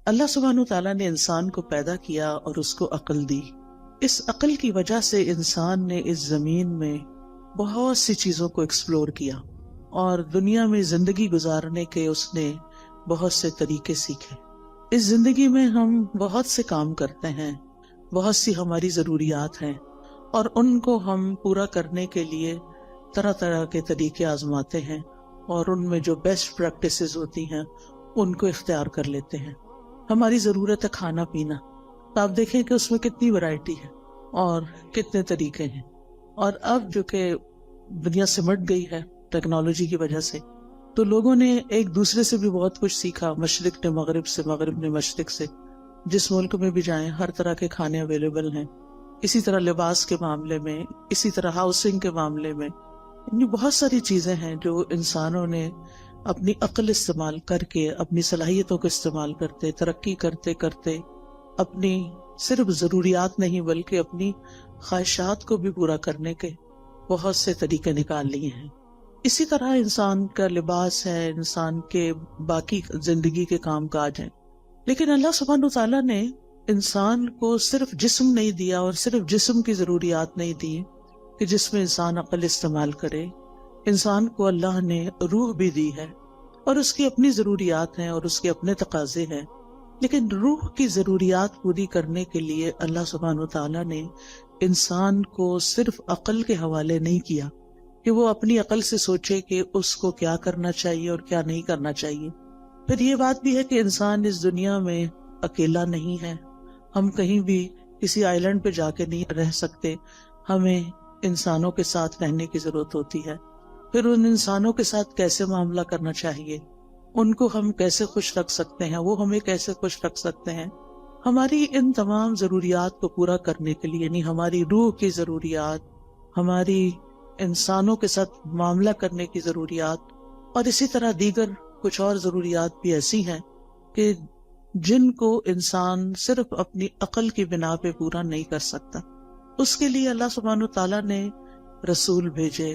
اللہ سبحانہ و تعالیٰ نے انسان کو پیدا کیا اور اس کو عقل دی. اس عقل کی وجہ سے انسان نے اس زمین میں بہت سی چیزوں کو ایکسپلور کیا اور دنیا میں زندگی گزارنے کے اس نے بہت سے طریقے سیکھے. اس زندگی میں ہم بہت سے کام کرتے ہیں، بہت سی ہماری ضروریات ہیں اور ان کو ہم پورا کرنے کے لیے طرح طرح کے طریقے آزماتے ہیں اور ان میں جو بیسٹ پریکٹسز ہوتی ہیں ان کو اختیار کر لیتے ہیں. ہماری ضرورت ہے کھانا پینا، تو آپ دیکھیں کہ اس میں کتنی ورائٹی ہے اور کتنے طریقے ہیں. اور اب جو کہ دنیا سمٹ گئی ہے ٹیکنالوجی کی وجہ سے، تو لوگوں نے ایک دوسرے سے بھی بہت کچھ سیکھا، مشرق نے مغرب سے، مغرب نے مشرق سے. جس ملک میں بھی جائیں ہر طرح کے کھانے اویلیبل ہیں. اسی طرح لباس کے معاملے میں، اسی طرح ہاؤسنگ کے معاملے میں، یعنی بہت ساری چیزیں ہیں جو انسانوں نے اپنی عقل استعمال کر کے، اپنی صلاحیتوں کو استعمال کرتے، ترقی کرتے کرتے اپنی صرف ضروریات نہیں بلکہ اپنی خواہشات کو بھی پورا کرنے کے بہت سے طریقے نکال لیے ہیں. اسی طرح انسان کا لباس ہے، انسان کے باقی زندگی کے کام کاج ہیں. لیکن اللہ سبحانہ تعالیٰ نے انسان کو صرف جسم نہیں دیا اور صرف جسم کی ضروریات نہیں دی کہ جس میں انسان عقل استعمال کرے. انسان کو اللہ نے روح بھی دی ہے اور اس کی اپنی ضروریات ہیں اور اس کے اپنے تقاضے ہیں. لیکن روح کی ضروریات پوری کرنے کے لیے اللہ سبحانہ تعالیٰ نے انسان کو صرف عقل کے حوالے نہیں کیا کہ وہ اپنی عقل سے سوچے کہ اس کو کیا کرنا چاہیے اور کیا نہیں کرنا چاہیے. پھر یہ بات بھی ہے کہ انسان اس دنیا میں اکیلا نہیں ہے. ہم کہیں بھی کسی آئی لینڈ پہ جا کے نہیں رہ سکتے، ہمیں انسانوں کے ساتھ رہنے کی ضرورت ہوتی ہے. پھر ان انسانوں کے ساتھ کیسے معاملہ کرنا چاہیے، ان کو ہم کیسے خوش رکھ سکتے ہیں، وہ ہمیں کیسے خوش رکھ سکتے ہیں. ہماری ان تمام ضروریات کو پورا کرنے کے لیے، یعنی ہماری روح کی ضروریات، ہماری انسانوں کے ساتھ معاملہ کرنے کی ضروریات، اور اسی طرح دیگر کچھ اور ضروریات بھی ایسی ہیں کہ جن کو انسان صرف اپنی عقل کی بنا پہ پورا نہیں کر سکتا. اس کے لیے اللہ سبحانہ تعالیٰ نے رسول بھیجے،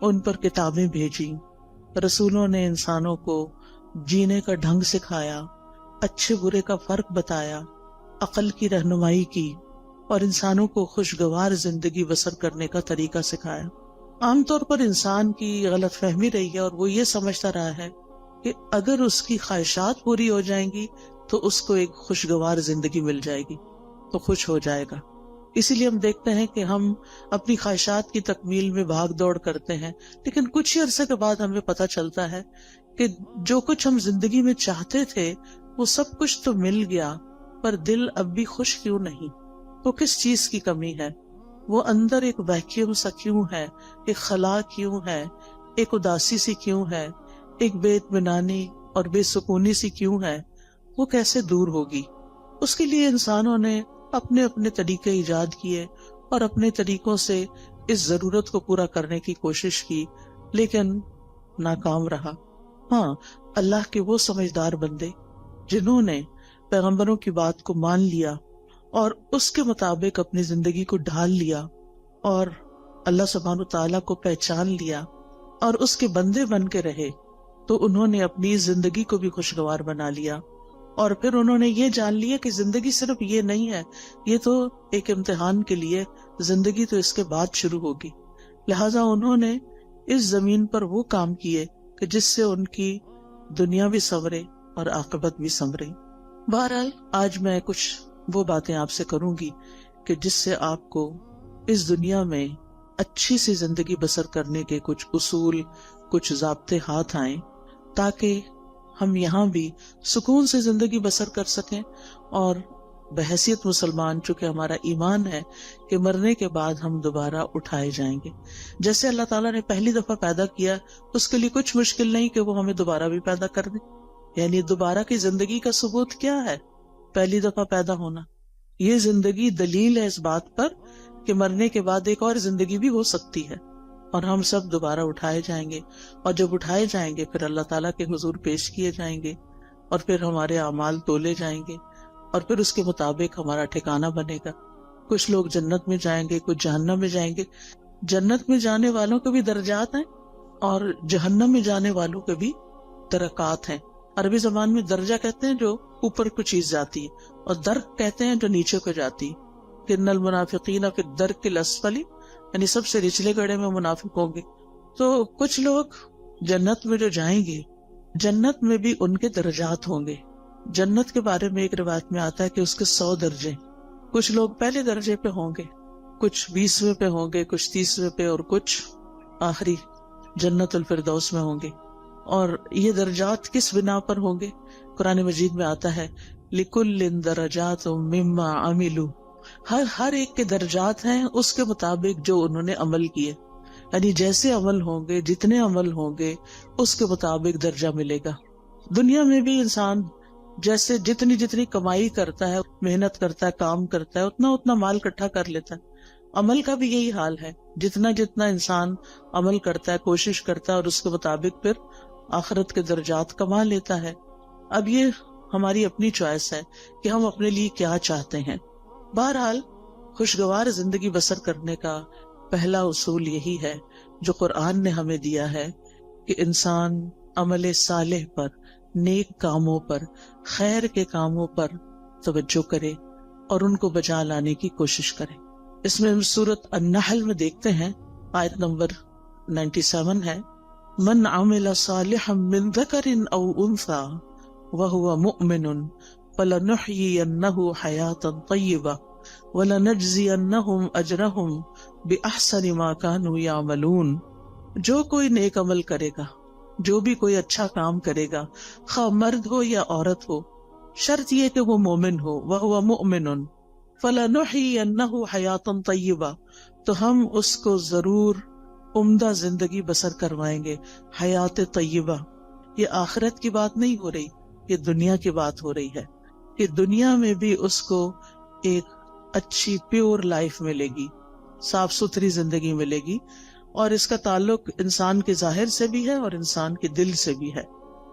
ان پر کتابیں بھیجی. رسولوں نے انسانوں کو جینے کا ڈھنگ سکھایا، اچھے برے کا فرق بتایا، عقل کی رہنمائی کی اور انسانوں کو خوشگوار زندگی بسر کرنے کا طریقہ سکھایا. عام طور پر انسان کی غلط فہمی رہی ہے اور وہ یہ سمجھتا رہا ہے کہ اگر اس کی خواہشات پوری ہو جائیں گی تو اس کو ایک خوشگوار زندگی مل جائے گی، تو خوش ہو جائے گا. اسی لیے ہم دیکھتے ہیں کہ ہم اپنی خواہشات کی تکمیل میں بھاگ دوڑ کرتے ہیں، لیکن کچھ ہی عرصے کے بعد ہمیں پتہ چلتا ہے کہ جو کچھ ہم زندگی میں چاہتے تھے وہ سب کچھ تو مل گیا، پر دل اب بھی خوش کیوں نہیں؟ تو کس چیز کی کمی ہے؟ وہ اندر ایک ویکیوم سا کیوں ہے، ایک خلا کیوں ہے، ایک اداسی سی کیوں ہے، ایک بے اطمینانی اور بے سکونی سی کیوں ہے؟ وہ کیسے دور ہوگی؟ اس کے لیے انسانوں نے اپنے اپنے طریقے ایجاد کیے اور اپنے طریقوں سے اس ضرورت کو پورا کرنے کی کوشش کی، لیکن ناکام رہا. ہاں، اللہ کے وہ سمجھدار بندے جنہوں نے پیغمبروں کی بات کو مان لیا اور اس کے مطابق اپنی زندگی کو ڈھال لیا اور اللہ سبحانہ تعالیٰ کو پہچان لیا اور اس کے بندے بن کے رہے، تو انہوں نے اپنی زندگی کو بھی خوشگوار بنا لیا. اور پھر انہوں نے یہ جان لیا کہ زندگی صرف یہ نہیں ہے، یہ تو ایک امتحان کے لیے، زندگی تو اس کے بعد شروع ہوگی. لہٰذا انہوں نے اس زمین پر وہ کام کیے کہ جس سے ان کی دنیا بھی سنورے اور عاقبت بھی سنورے. بہرحال آج میں کچھ وہ باتیں آپ سے کروں گی کہ جس سے آپ کو اس دنیا میں اچھی سی زندگی بسر کرنے کے کچھ اصول، کچھ ضابطے ہاتھ آئیں، تاکہ ہم یہاں بھی سکون سے زندگی بسر کر سکیں اور بحیثیت مسلمان، چونکہ ہمارا ایمان ہے کہ مرنے کے بعد ہم دوبارہ اٹھائے جائیں گے. جیسے اللہ تعالیٰ نے پہلی دفعہ پیدا کیا، اس کے لیے کچھ مشکل نہیں کہ وہ ہمیں دوبارہ بھی پیدا کر دے. یعنی دوبارہ کی زندگی کا ثبوت کیا ہے؟ پہلی دفعہ پیدا ہونا. یہ زندگی دلیل ہے اس بات پر کہ مرنے کے بعد ایک اور زندگی بھی ہو سکتی ہے اور ہم سب دوبارہ اٹھائے جائیں گے. اور جب اٹھائے جائیں گے پھر اللہ تعالیٰ کے حضور پیش کیے جائیں گے اور پھر ہمارے اعمال تولے جائیں گے اور پھر اس کے مطابق ہمارا ٹھکانہ بنے گا. کچھ لوگ جنت میں جائیں گے، کچھ جہنم میں جائیں گے. جنت میں جانے والوں کے بھی درجات ہیں اور جہنم میں جانے والوں کے بھی درکات ہیں. عربی زبان میں درجہ کہتے ہیں جو اوپر کو چیز جاتی ہے، اور درک کہتے ہیں جو نیچے کو جاتی، کہ ان المنافقین فی الدرک الاسفل، یعنی سب سے نچلے گڑھے میں منافق ہوں گے۔ تو کچھ لوگ جنت میں جو جائیں گے، جنت میں بھی ان کے درجات ہوں گے۔ جنت کے بارے میں ایک روایت میں آتا ہے کہ اس کے 100 درجے، کچھ لوگ پہلے درجے پہ ہوں گے، کچھ 20ویں پہ ہوں گے، کچھ 30ویں پہ، اور کچھ آخری جنت الفردوس میں ہوں گے۔ اور یہ درجات کس بنا پر ہوں گے؟ قرآن مجید میں آتا ہے لِكُلٍّ دَرَجَاتٌ مِّمَّا عَمِلُوا، ہر ایک کے درجات ہیں اس کے مطابق جو انہوں نے عمل کیے، یعنی جیسے عمل ہوں گے، جتنے عمل ہوں گے، اس کے مطابق درجہ ملے گا۔ دنیا میں بھی انسان جیسے جتنی کمائی کرتا ہے، محنت کرتا ہے، کام کرتا ہے، اتنا مال اکٹھا کر لیتا ہے۔ عمل کا بھی یہی حال ہے، جتنا انسان عمل کرتا ہے، کوشش کرتا ہے، اور اس کے مطابق پھر آخرت کے درجات کما لیتا ہے۔ اب یہ ہماری اپنی چوائس ہے کہ ہم اپنے لیے کیا چاہتے ہیں۔ بہرحال خوشگوار زندگی بسر کرنے کا پہلا اصول یہی ہے جو قرآن نے ہمیں دیا ہے، کہ انسان عمل صالح پر، نیک کاموں پر، خیر کے کاموں پر توجہ کرے اور ان کو بجا لانے کی کوشش کرے۔ اس میں ہم سورۃ النحل میں دیکھتے ہیں، آیت نمبر 97 ہے، من عمل صالحا من ذکر او انثى وهو مؤمن فلنحيينه حياة طيبة وَلَنَجْزِيَنَّهُمْ أَجْرَهُمْ بِأَحْسَنِ مَا كَانُوا يَعْمَلُونَ۔ جو کوئی نیک عمل کرے گا، جو بھی کوئی اچھا کام کرے گا، خواہ مرد ہو یا عورت ہو، شرط یہ کہ وہ مومن ہو، وَهُوَ مُؤْمِنٌ فَلَنُحْيِيَنَّهُ حَيَاةً طَيِّبَةً، تو ہم اس کو ضرور عمدہ زندگی بسر کروائیں گے۔ حیات طیبہ، یہ آخرت کی بات نہیں ہو رہی، یہ دنیا کی بات ہو رہی ہے، کہ دنیا میں بھی اس کو ایک اچھی پیور لائف ملے گی، صاف ستھری زندگی ملے گی، اور اس کا تعلق انسان کے ظاہر سے بھی ہے اور انسان کے دل سے بھی ہے۔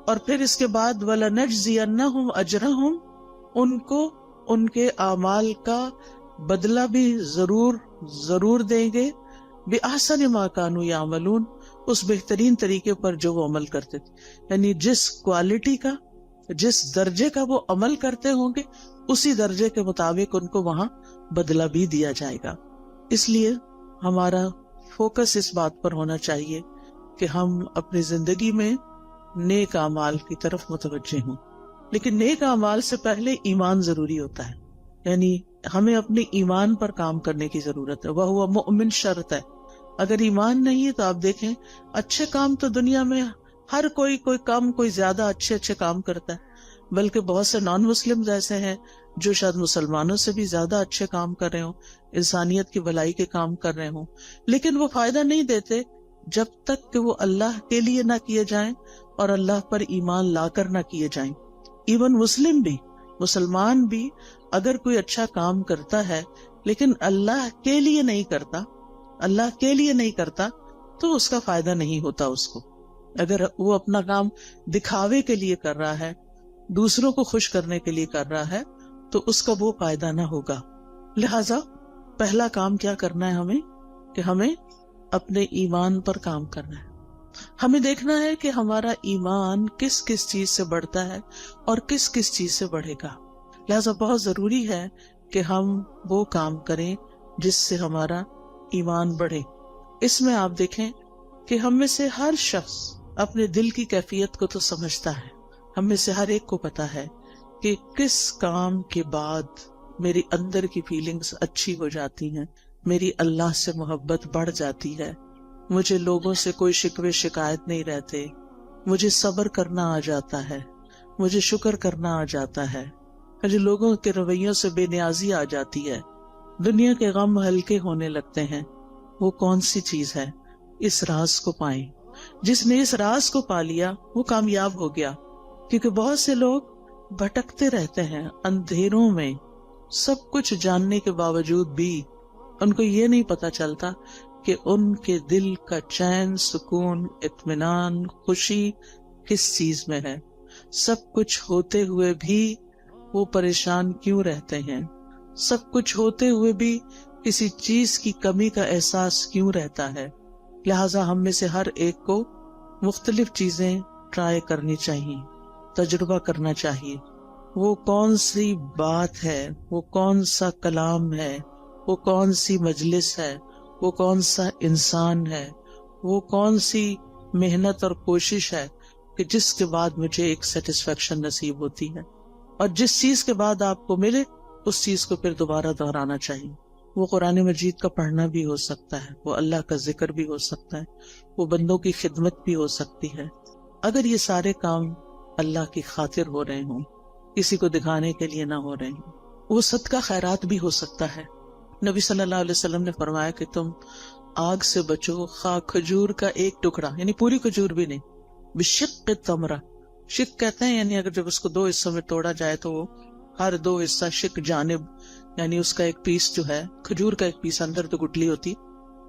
اور پھر اس کے بعد وَلَنَجْزِيَنَّهُمْ أَجْرَهُمْ، ان کو ان کے اعمال کا بدلہ بھی ضرور دیں گے، بِأَحْسَنِ مَا كَانُوا يَعْمَلُونَ، اس بہترین طریقے پر جو وہ عمل کرتے تھے، یعنی جس کوالٹی کا، جس درجے کا وہ عمل کرتے ہوں گے، اسی درجے کے مطابق ان کو وہاں بدلہ بھی دیا جائے گا۔ اس لیے ہمارا فوکس اس بات پر ہونا چاہیے کہ ہم اپنی زندگی میں نیک اعمال کی طرف متوجہ ہوں، لیکن نیک اعمال سے پہلے ایمان ضروری ہوتا ہے، یعنی ہمیں اپنے ایمان پر کام کرنے کی ضرورت ہے۔ وہ مؤمن شرط ہے، اگر ایمان نہیں ہے تو آپ دیکھیں اچھے کام تو دنیا میں ہر کوئی کم کوئی زیادہ اچھے کام کرتا ہے، بلکہ بہت سے نان مسلم ایسے ہیں جو شاید مسلمانوں سے بھی زیادہ اچھے کام کر رہے ہوں، انسانیت کی بھلائی کے کام کر رہے ہوں، لیکن وہ فائدہ نہیں دیتے جب تک کہ وہ اللہ کے لیے نہ کیے جائیں اور اللہ پر ایمان لا کر نہ کیے جائیں۔ ایون مسلمان بھی اگر کوئی اچھا کام کرتا ہے لیکن اللہ کے لیے نہیں کرتا تو اس کا فائدہ نہیں ہوتا اس کو۔ اگر وہ اپنا کام دکھاوے کے لیے کر رہا ہے، دوسروں کو خوش کرنے کے لیے کر رہا ہے، تو اس کا وہ فائدہ نہ ہوگا۔ لہذا پہلا کام کیا کرنا ہے ہمیں، کہ ہمیں اپنے ایمان پر کام کرنا ہے۔ ہمیں دیکھنا ہے کہ ہمارا ایمان کس کس چیز سے بڑھتا ہے اور کس کس چیز سے بڑھے گا۔ لہذا بہت ضروری ہے کہ ہم وہ کام کریں جس سے ہمارا ایمان بڑھے۔ اس میں آپ دیکھیں کہ ہم میں سے ہر شخص اپنے دل کی کیفیت کو تو سمجھتا ہے، ہم میں سے ہر ایک کو پتا ہے کہ کس کام کے بعد میری اندر کی فیلنگز اچھی ہو جاتی ہیں، میری اللہ سے محبت بڑھ جاتی ہے، مجھے لوگوں سے کوئی شکوے شکایت نہیں رہتے، مجھے صبر کرنا آ جاتا ہے، مجھے شکر کرنا آ جاتا ہے، مجھے لوگوں کے رویوں سے بے نیازی آ جاتی ہے، دنیا کے غم ہلکے ہونے لگتے ہیں۔ وہ کون سی چیز ہے؟ اس راز کو پائیں۔ جس نے اس راز کو پا لیا وہ کامیاب ہو گیا، کیونکہ بہت سے لوگ بھٹکتے رہتے ہیں اندھیروں میں، سب کچھ جاننے کے باوجود بھی ان کو یہ نہیں پتا چلتا کہ ان کے دل کا چین، سکون، اطمینان، خوشی کس چیز میں ہے۔ سب کچھ ہوتے ہوئے بھی وہ پریشان کیوں رہتے ہیں، سب کچھ ہوتے ہوئے بھی کسی چیز کی کمی کا احساس کیوں رہتا ہے۔ لہٰذا ہم میں سے ہر ایک کو مختلف چیزیں ٹرائی کرنی چاہیے، تجربہ کرنا چاہیے، وہ کون سی بات ہے، وہ کون سا کلام ہے، وہ کون سی مجلس ہے، وہ کون سا انسان ہے، وہ کون سی محنت اور کوشش ہے کہ جس کے بعد مجھے ایک سیٹسفیکشن نصیب ہوتی ہے، اور جس چیز کے بعد آپ کو ملے اس چیز کو پھر دوبارہ دہرانا چاہیے۔ وہ قرآن مجید کا پڑھنا بھی ہو سکتا ہے، وہ اللہ کا ذکر بھی ہو سکتا ہے، وہ بندوں کی خدمت بھی ہو سکتی ہے۔ اگر یہ سارے کام اللہ کی خاطر ہو رہے ہوں، کسی کو دکھانے کے لیے نہ ہو رہے ہوں، وہ صدقہ خیرات بھی ہو سکتا ہے۔ نبی صلی اللہ علیہ وسلم نے فرمایا کہ تم آگ سے بچو خواہ کھجور کا ایک ٹکڑا، یعنی پوری کھجور بھی نہیں، بشق تمرہ، شق کہتے ہیں یعنی اگر جب اس کو 2 حصوں میں توڑا جائے تو وہ ہر 2 حصہ شق جانب، یعنی اس کا ایک پیس جو ہے کھجور کا ایک پیس، اندر تو گٹلی ہوتی،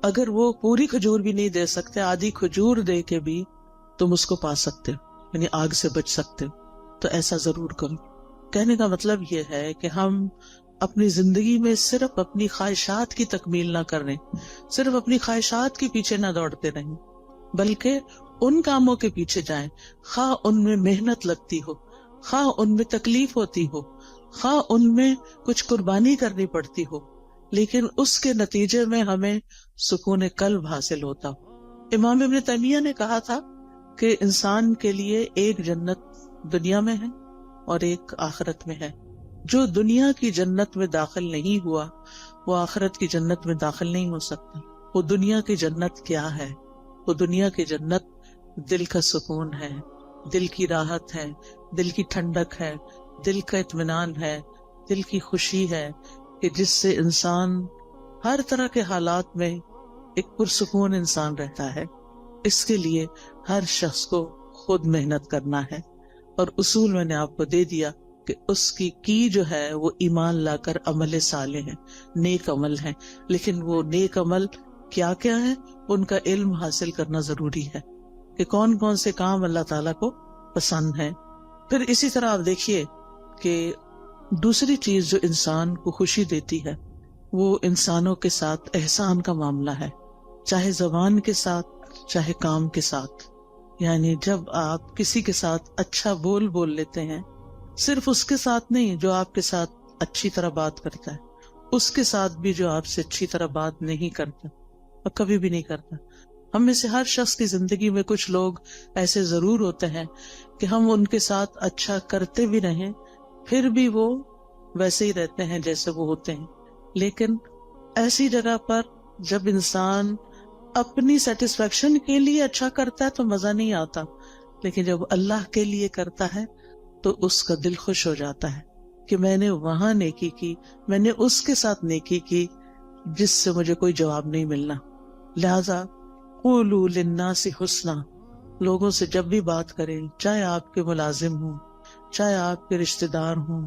اگر وہ پوری کھجور بھی نہیں دے سکتے، آدھی کھجور دے کے بھی تم اس کو پا سکتے ہو، یعنی آگ سے بچ سکتے ہو، تو ایسا ضرور کرو۔ کہنے کا مطلب یہ ہے کہ ہم اپنی زندگی میں صرف اپنی خواہشات کی تکمیل نہ کریں، صرف اپنی خواہشات کے پیچھے نہ دوڑتے رہیں، بلکہ ان کاموں کے پیچھے جائیں، خواہ ان میں محنت لگتی ہو، خواہ ان میں تکلیف ہوتی ہو، خواہ ان میں کچھ قربانی کرنی پڑتی ہو، لیکن اس کے نتیجے میں ہمیں سکون قلب حاصل ہوتا ہو۔ امام ابن تیمیہ نے کہا تھا کہ انسان کے لیے ایک جنت دنیا میں ہے اور ایک آخرت میں ہے۔ جو دنیا کی جنت میں داخل نہیں ہوا وہ آخرت کی جنت میں داخل نہیں ہو سکتا۔ وہ دنیا کی جنت کیا ہے؟ وہ دنیا کی جنت دل کا سکون ہے، دل کی راحت ہے، دل کی ٹھنڈک ہے، دل کا اطمینان ہے، دل کی خوشی ہے، کہ جس سے انسان ہر طرح کے حالات میں ایک پرسکون انسان رہتا ہے۔ اس کے لیے ہر شخص کو خود محنت کرنا ہے، اور اصول میں نے آپ کو دے دیا کہ اس کی جو ہے وہ ایمان لا کر عمل صالح ہے، نیک عمل ہے۔ لیکن وہ نیک عمل کیا کیا ہے، ان کا علم حاصل کرنا ضروری ہے کہ کون کون سے کام اللہ تعالیٰ کو پسند ہیں۔ پھر اسی طرح آپ دیکھیے کہ دوسری چیز جو انسان کو خوشی دیتی ہے وہ انسانوں کے ساتھ احسان کا معاملہ ہے، چاہے زبان کے ساتھ چاہے کام کے ساتھ۔ یعنی جب آپ کسی کے ساتھ اچھا بول لیتے ہیں، صرف اس کے ساتھ نہیں جو آپ کے ساتھ اچھی طرح بات کرتا ہے، اس کے ساتھ بھی جو آپ سے اچھی طرح بات نہیں کرتا اور کبھی بھی نہیں کرتا۔ ہم میں سے ہر شخص کی زندگی میں کچھ لوگ ایسے ضرور ہوتے ہیں کہ ہم ان کے ساتھ اچھا کرتے بھی رہیں پھر بھی وہ ویسے ہی رہتے ہیں جیسے وہ ہوتے ہیں۔ لیکن ایسی جگہ پر جب انسان اپنی سیٹسفیکشن کے لیے اچھا کرتا ہے تو مزہ نہیں آتا، لیکن جب اللہ کے لیے کرتا ہے تو اس کا دل خوش ہو جاتا ہے کہ میں نے وہاں نیکی کی، میں نے اس کے ساتھ نیکی کی جس سے مجھے کوئی جواب نہیں ملنا۔ لہذا قولوا للناس حسنا، لوگوں سے جب بھی بات کریں، چاہے آپ کے ملازم ہوں، چاہے آپ کے رشتہ دار ہوں،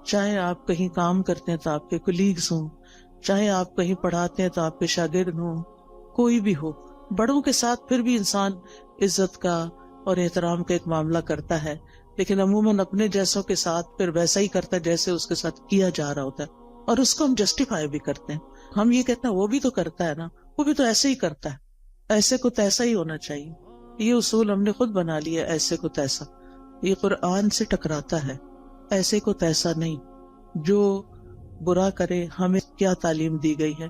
چاہے آپ کہیں کام کرتے ہیں تو آپ کے کولیگز ہوں، چاہے آپ کہیں پڑھاتے ہیں تو آپ کے شاگرد ہوں، کوئی بھی ہو، بڑوں کے ساتھ پھر بھی انسان عزت کا اور احترام کا ایک معاملہ کرتا ہے، لیکن عموماً اپنے جیسوں کے ساتھ پھر ویسا ہی کرتا ہے جیسے اس کے ساتھ کیا جا رہا ہوتا ہے، اور اس کو ہم جسٹیفائی بھی کرتے ہیں۔ ہم یہ کہتے ہیں وہ بھی تو کرتا ہے نا، وہ بھی تو ایسے ہی کرتا ہے، ایسے کو تیسا ہی ہونا چاہیے۔ یہ اصول ہم نے خود بنا لیا، ایسے کو تیسا، یہ قرآن سے ٹکراتا ہے۔ ایسے کو تیسا نہیں، جو برا کرے ہمیں کیا تعلیم دی گئی ہے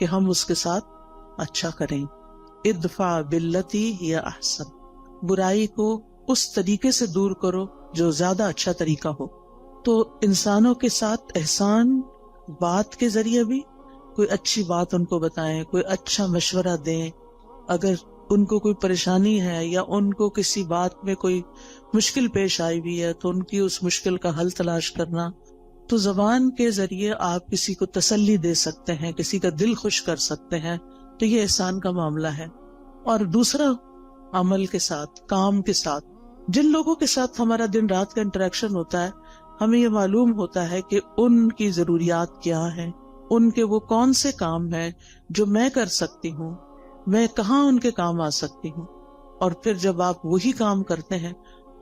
کہ ہم اس کے ساتھ اچھا کریں۔ ادفع باللتی ہی احسن، برائی کو اس طریقے سے دور کرو جو زیادہ اچھا طریقہ ہو۔ تو انسانوں کے ساتھ احسان بات کے ذریعے بھی، کوئی اچھی بات ان کو بتائیں، کوئی اچھا مشورہ دیں، اگر ان کو کوئی پریشانی ہے یا ان کو کسی بات میں کوئی مشکل پیش آئی ہوئی ہے تو ان کی اس مشکل کا حل تلاش کرنا۔ تو زبان کے ذریعے آپ کسی کو تسلی دے سکتے ہیں، کسی کا دل خوش کر سکتے ہیں، تو یہ احسان کا معاملہ ہے۔ اور دوسرا، عمل کے ساتھ، کام کے ساتھ، جن لوگوں کے ساتھ ہمارا دن رات کا انٹریکشن ہوتا ہے، ہمیں یہ معلوم ہوتا ہے کہ ان کی ضروریات کیا ہیں، ان کے وہ کون سے کام ہیں جو میں کر سکتی ہوں، میں کہاں ان کے کام آ سکتی ہوں، اور پھر جب آپ وہی کام کرتے ہیں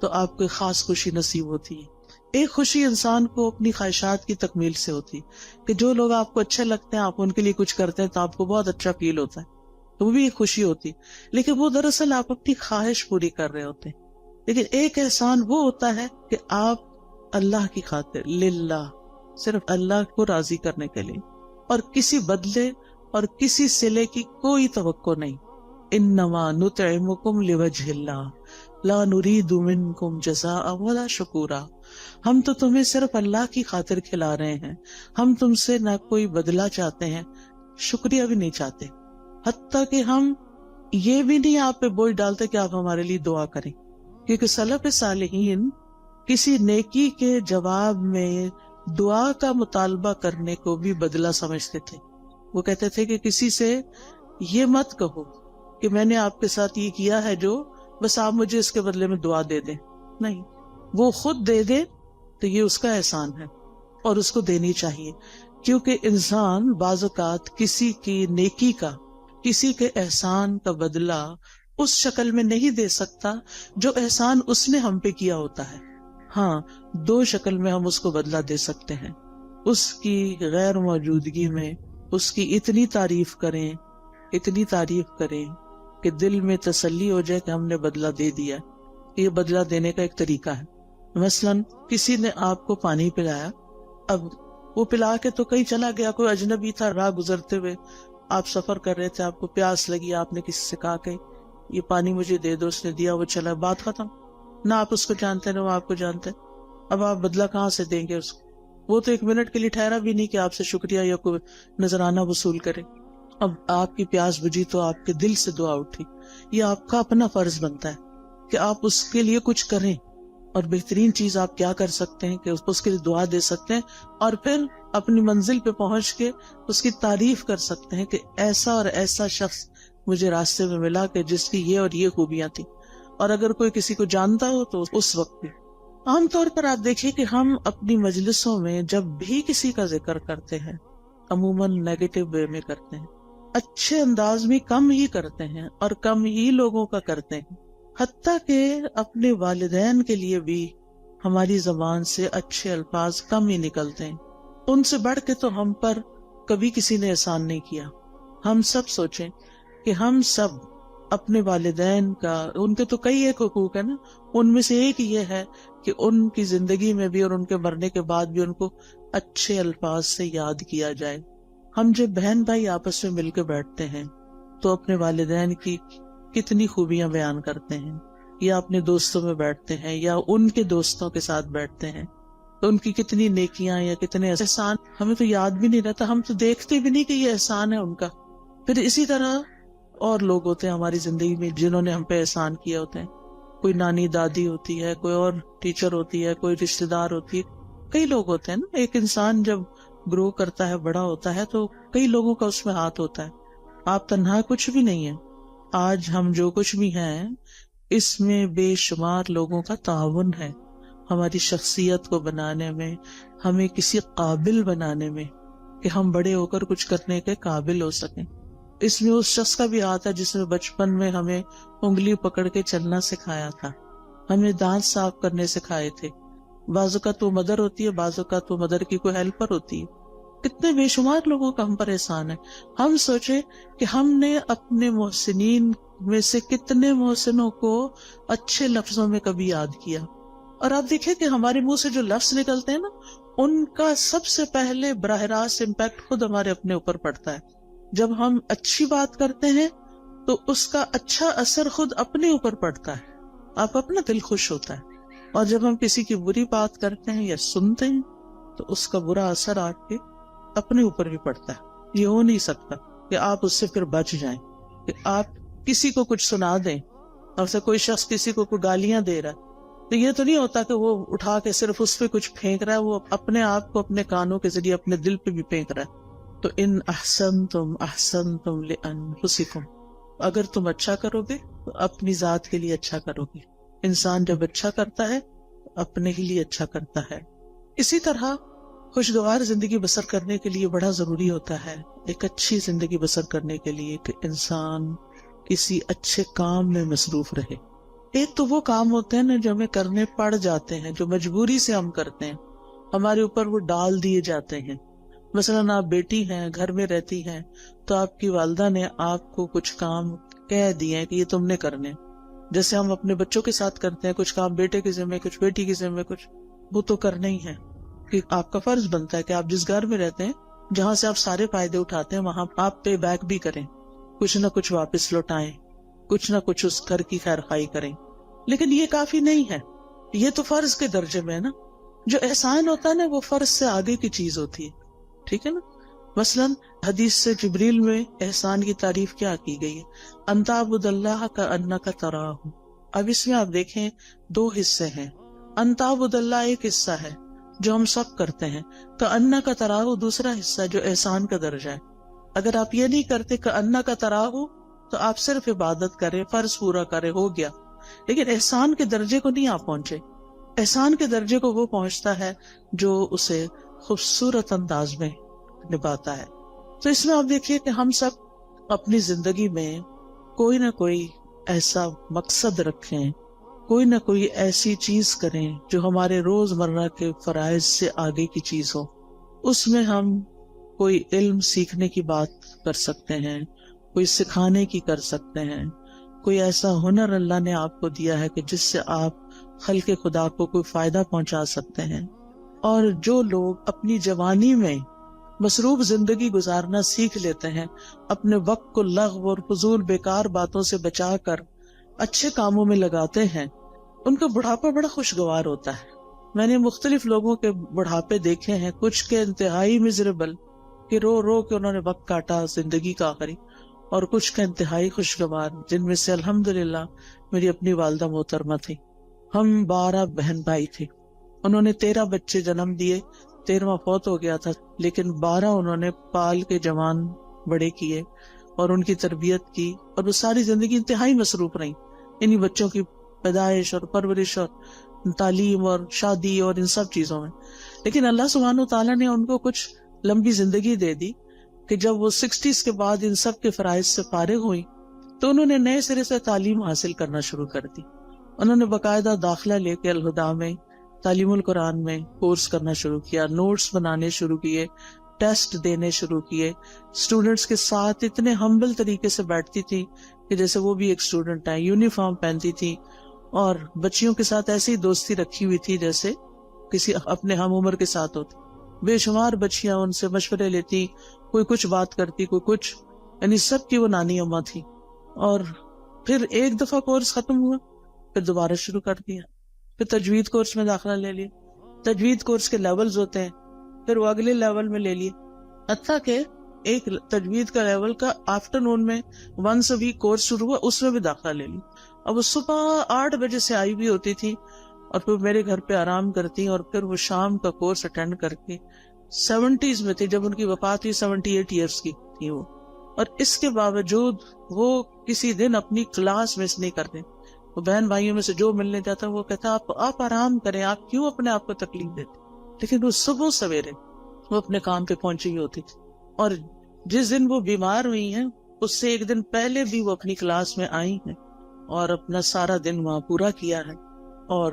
تو آپ کو خاص خوشی نصیب ہوتی ہے۔ ایک خوشی انسان کو اپنی خواہشات کی تکمیل سے ہوتی ہے کہ جو لوگ آپ کو اچھے لگتے ہیں، آپ ان کے لیے کچھ کرتے ہیں تو آپ کو بہت اچھا فیل ہوتا ہے، تو وہ بھی ایک خوشی ہوتی، لیکن وہ دراصل آپ اپنی خواہش پوری کر رہے ہوتے ہیں۔ لیکن ایک احسان وہ ہوتا ہے کہ آپ اللہ کی خاطر، للہ، صرف اللہ کو راضی کرنے کے لیے، اور کسی بدلے اور کسی صلے کی کوئی توقع نہیں. انما نطعمکم لوجہ اللہ لا نرید منکم جزاء ولا شکورا. ہم تو تمہیں صرف اللہ کی خاطر کھلا رہے ہیں، ہم تم سے نہ کوئی بدلہ چاہتے ہیں، شکریہ بھی نہیں چاہتے، حتیٰ کہ ہم یہ بھی نہیں آپ پہ بوجھ ڈالتے کہ آپ ہمارے لیے دعا کریں. کیونکہ سلف صالحین کسی نیکی کے جواب میں دعا کا مطالبہ کرنے کو بھی بدلہ سمجھتے تھے. وہ کہتے تھے کہ کسی سے یہ مت کہو کہ میں نے آپ کے ساتھ یہ کیا ہے جو بس آپ مجھے اس کے بدلے میں دعا دے دیں. نہیں، وہ خود دے دے تو یہ اس کا احسان ہے اور اس کو دینی چاہیے. کیونکہ انسان بعض اوقات کسی کی نیکی کا، کسی کے احسان کا بدلہ اس شکل میں نہیں دے سکتا جو احسان اس نے ہم پہ کیا ہوتا ہے. ہاں، دو شکل میں ہم اس کو بدلہ دے سکتے ہیں. اس کی غیر موجودگی میں اس کی اتنی تعریف کریں کہ دل میں تسلی ہو جائے کہ ہم نے بدلہ دے دیا. یہ بدلہ دینے کا ایک طریقہ ہے. مثلاً کسی نے آپ کو پانی پلایا، اب وہ پلا کے تو کہیں چلا گیا، کوئی اجنبی تھا، راہ گزرتے ہوئے آپ سفر کر رہے تھے، آپ کو پیاس لگی، آپ نے کسی سے کہا کہ یہ پانی مجھے دے دو، اس نے دیا، وہ چلا، بات ختم. نہ آپ اس کو جانتے نہ وہ آپ کو جانتے. اب آپ بدلہ کہاں سے دیں گے اس کو؟ وہ تو ایک منٹ کے لیے ٹھہرا بھی نہیں کہ آپ سے شکریہ یا کوئی نذرانہ وصول کرے. اب آپ کی پیاس بجھی تو آپ کے دل سے دعا اٹھی. یہ آپ کا اپنا فرض بنتا ہے کہ آپ اس کے لیے کچھ کریں، اور بہترین چیز آپ کیا کر سکتے ہیں کہ اس کے لیے دعا دے سکتے ہیں، اور پھر اپنی منزل پہ پہنچ کے اس کی تعریف کر سکتے ہیں کہ ایسا اور ایسا شخص مجھے راستے میں ملا کہ جس کی یہ اور یہ خوبیاں تھیں. اور اگر کوئی کسی کو جانتا ہو تو اس وقت بھی. عام طور پر آپ دیکھیے کہ ہم اپنی مجلسوں میں جب بھی کسی کا ذکر کرتے ہیں عموماً نیگیٹو وے میں کرتے ہیں، اچھے انداز میں کم ہی کرتے ہیں اور کم ہی لوگوں کا کرتے ہیں. حتیٰ کہ اپنے والدین کے لیے بھی ہماری زبان سے اچھے الفاظ کم ہی نکلتے ہیں. ان سے بڑھ کے تو ہم پر کبھی کسی نے احسان نہیں کیا. ہم سب سوچیں کہ ہم سب اپنے والدین کا، ان کے تو کئی ایک حقوق ہے نا، ان میں سے ایک یہ ہے کہ ان کی زندگی میں بھی اور ان کے مرنے کے بعد بھی ان کو اچھے الفاظ سے یاد کیا جائے. ہم جب بہن بھائی آپس میں مل کے بیٹھتے ہیں تو اپنے والدین کی کتنی خوبیاں بیان کرتے ہیں، یا اپنے دوستوں میں بیٹھتے ہیں یا ان کے دوستوں کے ساتھ بیٹھتے ہیں تو ان کی کتنی نیکیاں یا کتنے احسان ہمیں تو یاد بھی نہیں رہتا، ہم تو دیکھتے بھی نہیں کہ یہ احسان ہے ان کا. پھر اسی طرح اور لوگ ہوتے ہیں ہماری زندگی میں جنہوں نے ہم پہ احسان کیا ہوتے ہیں. کوئی نانی دادی ہوتی ہے، کوئی اور ٹیچر ہوتی ہے، کوئی رشتہ دار ہوتی ہے، کئی لوگ ہوتے ہیں نا. ایک انسان جب گرو کرتا ہے، بڑا ہوتا ہے، تو کئی لوگوں کا اس میں ہاتھ ہوتا ہے. آپ تنہا کچھ بھی نہیں ہیں. آج ہم جو کچھ بھی ہیں اس میں بے شمار لوگوں کا تعاون ہے ہماری شخصیت کو بنانے میں، ہمیں کسی قابل بنانے میں کہ ہم بڑے ہو کر کچھ کرنے کے قابل ہو سکیں. اس میں اس شخص کا بھی ہاتھ ہے جس نے بچپن میں ہمیں انگلی پکڑ کے چلنا سکھایا تھا، ہمیں دانت صاف کرنے سکھائے تھے. بعض اوقات تو مدر ہوتی ہے، بعض اوقات تو مدر کی کوئی ہیلپر ہوتی ہے. کتنے بے شمار لوگوں کا ہم پر احسان ہے. ہم سوچے کہ ہم نے اپنے محسنین میں سے کتنے محسنوں کو اچھے لفظوں میں کبھی یاد کیا. اور آپ دیکھیں کہ ہمارے منہ سے جو لفظ نکلتے ہیں نا، ان کا سب سے پہلے براہ راست امپیکٹ خود ہمارے اپنے اوپر پڑتا ہے. جب ہم اچھی بات کرتے ہیں تو اس کا اچھا اثر خود اپنے اوپر پڑتا ہے، آپ اپنا دل خوش ہوتا ہے. اور جب ہم کسی کی بری بات کرتے ہیں یا سنتے ہیں تو اس کا برا اثر آپ کے اپنے اوپر بھی پڑتا ہے. یہ ہو نہیں سکتا کہ آپ اس سے پھر بچ جائیں، کہ آپ کسی کو کچھ سنا دیں. اور سے کوئی شخص کسی کو کوئی گالیاں دے رہا ہے تو یہ تو نہیں ہوتا کہ وہ اٹھا کے صرف اس پہ کچھ پھینک رہا ہے، وہ اپنے آپ کو اپنے کانوں کے ذریعے اپنے دل پہ بھی پھینک رہا ہے. تو ان احسنتم احسنتم لانفسکم، اگر تم اچھا کرو گے تو اپنی ذات کے لیے اچھا کرو گے. انسان جب اچھا کرتا ہے اپنے ہی لیے اچھا کرتا ہے. اسی طرح خوشگوار زندگی بسر کرنے کے لیے بڑا ضروری ہوتا ہے، ایک اچھی زندگی بسر کرنے کے لیے، کہ انسان کسی اچھے کام میں مصروف رہے. ایک تو وہ کام ہوتے ہیں نا جو ہمیں کرنے پڑ جاتے ہیں، جو مجبوری سے ہم کرتے ہیں، ہمارے اوپر وہ ڈال دیے جاتے ہیں. مثلاً آپ بیٹی ہیں، گھر میں رہتی ہیں، تو آپ کی والدہ نے آپ کو کچھ کام کہہ دیے ہیں کہ یہ تم نے کرنے. جیسے ہم اپنے بچوں کے ساتھ کرتے ہیں، کچھ کام بیٹے کے ذمہ، کچھ بیٹی کے ذمہ، کچھ. وہ تو کرنا ہی ہے کہ آپ کا فرض بنتا ہے کہ آپ جس گھر میں رہتے ہیں جہاں سے آپ سارے فائدے اٹھاتے ہیں وہاں آپ پے بیک بھی کریں، کچھ نہ کچھ واپس لوٹائیں، کچھ نہ کچھ اس گھر کی خیر خائی کریں. لیکن یہ کافی نہیں ہے، یہ تو فرض کے درجے میں ہے نا. جو احسان ہوتا ہے نا وہ فرض سے آگے کی چیز ہوتی ہے. ٹھیک ہے نا. مثلاً حدیث سے جبریل میں احسان کی تعریف کیا کی گئی ہے؟ ان تعبد اللہ کانک تراہ. اب اس میں آپ دیکھیں دو حصے ہیں. ان تعبد اللہ ایک حصہ ہے جو ہم سب کرتے ہیں، کانک تراہ دوسرا حصہ جو احسان کا درجہ ہے. اگر آپ یہ نہیں کرتے کانک تراہ تو آپ صرف عبادت کریں، فرض پورا کریں، ہو گیا. لیکن احسان کے درجے کو نہیں آپ پہنچے. احسان کے درجے کو وہ پہنچتا ہے جو اسے خوبصورت انداز میں نبھاتا ہے. تو اس میں آپ دیکھیے کہ ہم سب اپنی زندگی میں کوئی نہ کوئی ایسا مقصد رکھیں، کوئی نہ کوئی ایسی چیز کریں جو ہمارے روز مرہ کے فرائض سے آگے کی چیز ہو. اس میں ہم کوئی علم سیکھنے کی بات کر سکتے ہیں، کوئی سکھانے کی کر سکتے ہیں، کوئی ایسا ہنر اللہ نے آپ کو دیا ہے کہ جس سے آپ خلق خدا کو کوئی فائدہ پہنچا سکتے ہیں. اور جو لوگ اپنی جوانی میں مصروف زندگی گزارنا سیکھ لیتے ہیں، اپنے وقت کو لغو اور فضول بیکار باتوں سے بچا کر اچھے کاموں میں لگاتے ہیں، ان کا بڑھاپا بڑا خوشگوار ہوتا ہے. میں نے مختلف لوگوں کے بڑھاپے دیکھے ہیں، کچھ کے انتہائی مزریبل کہ رو رو کے انہوں نے وقت کاٹا زندگی کا آخری، اور کچھ کا انتہائی خوشگوار، جن میں سے الحمدللہ میری اپنی والدہ محترمہ تھی. ہم 12 بہن بھائی تھے، انہوں نے 13 بچے جنم دیے، 13واں فوت ہو گیا تھا، لیکن 12 انہوں نے پال کے جوان بڑے کیے اور ان کی تربیت کی، اور وہ ساری زندگی انتہائی مصروف رہی انہی بچوں کی پیدائش اور پرورش اور تعلیم اور شادی اور ان سب چیزوں میں. لیکن اللہ سبحانہ و تعالیٰ نے ان کو کچھ لمبی زندگی دے دی کہ جب وہ 60s کے بعد ان سب کے فرائض سے فارغ ہوئی تو انہوں نے نئے سرے سے تعلیم حاصل کرنا شروع کر دی. انہوں نے باقاعدہ داخلہ لے کے الہدا میں تعلیم القرآن میں کورس کرنا شروع کیا، نوٹس بنانے شروع کیے، ٹیسٹ دینے شروع کیے. اسٹوڈنٹس کے ساتھ اتنے ہمبل طریقے سے بیٹھتی تھی کہ جیسے وہ بھی ایک اسٹوڈنٹ ہے، یونیفارم پہنتی تھی، اور بچیوں کے ساتھ ایسی دوستی رکھی ہوئی تھی جیسے کسی اپنے ہم عمر کے ساتھ ہوتی. بے شمار بچیاں ان سے مشورے لیتی، کوئی کچھ بات کرتی، کوئی کچھ، یعنی سب کی وہ نانی اماں تھی. اور پھر ایک دفعہ کورس ختم ہوا، پھر دوبارہ شروع کر دیا، پھر تجوید کورس میں داخلہ لے لیا. تجوید کورس کے لیولز ہوتے ہیں، پھر وہ اگلے لیول میں لے لیے، حتیٰ کہ ایک تجوید کا لیول کا آفٹرنون میں ونس اے ویک کورس شروع ہوا، اس میں بھی داخلہ لے لی. اب وہ صبح 8 بجے سے آئی بھی ہوتی تھی اور پھر میرے گھر پہ آرام کرتی، اور پھر وہ شام کا کورس اٹینڈ کر کے 70s میں تھی جب ان کی وفات ہوئی، 78 ایئرس کی تھی وہ. اور اس کے باوجود وہ کسی دن اپنی کلاس مس نہیں کرتے. وہ بہن بھائیوں میں سے جو ملنے جاتا وہ کہتا آپ آرام کریں، آپ کیوں اپنے آپ کو تکلیف دیتے. لیکن وہ صبح سویرے وہ اپنے کام پہ پہنچی ہی ہوتی تھی. اور جس دن وہ بیمار ہوئی ہیں اس سے ایک دن پہلے بھی وہ اپنی کلاس میں آئی ہیں اور اپنا سارا دن وہاں پورا کیا ہے، اور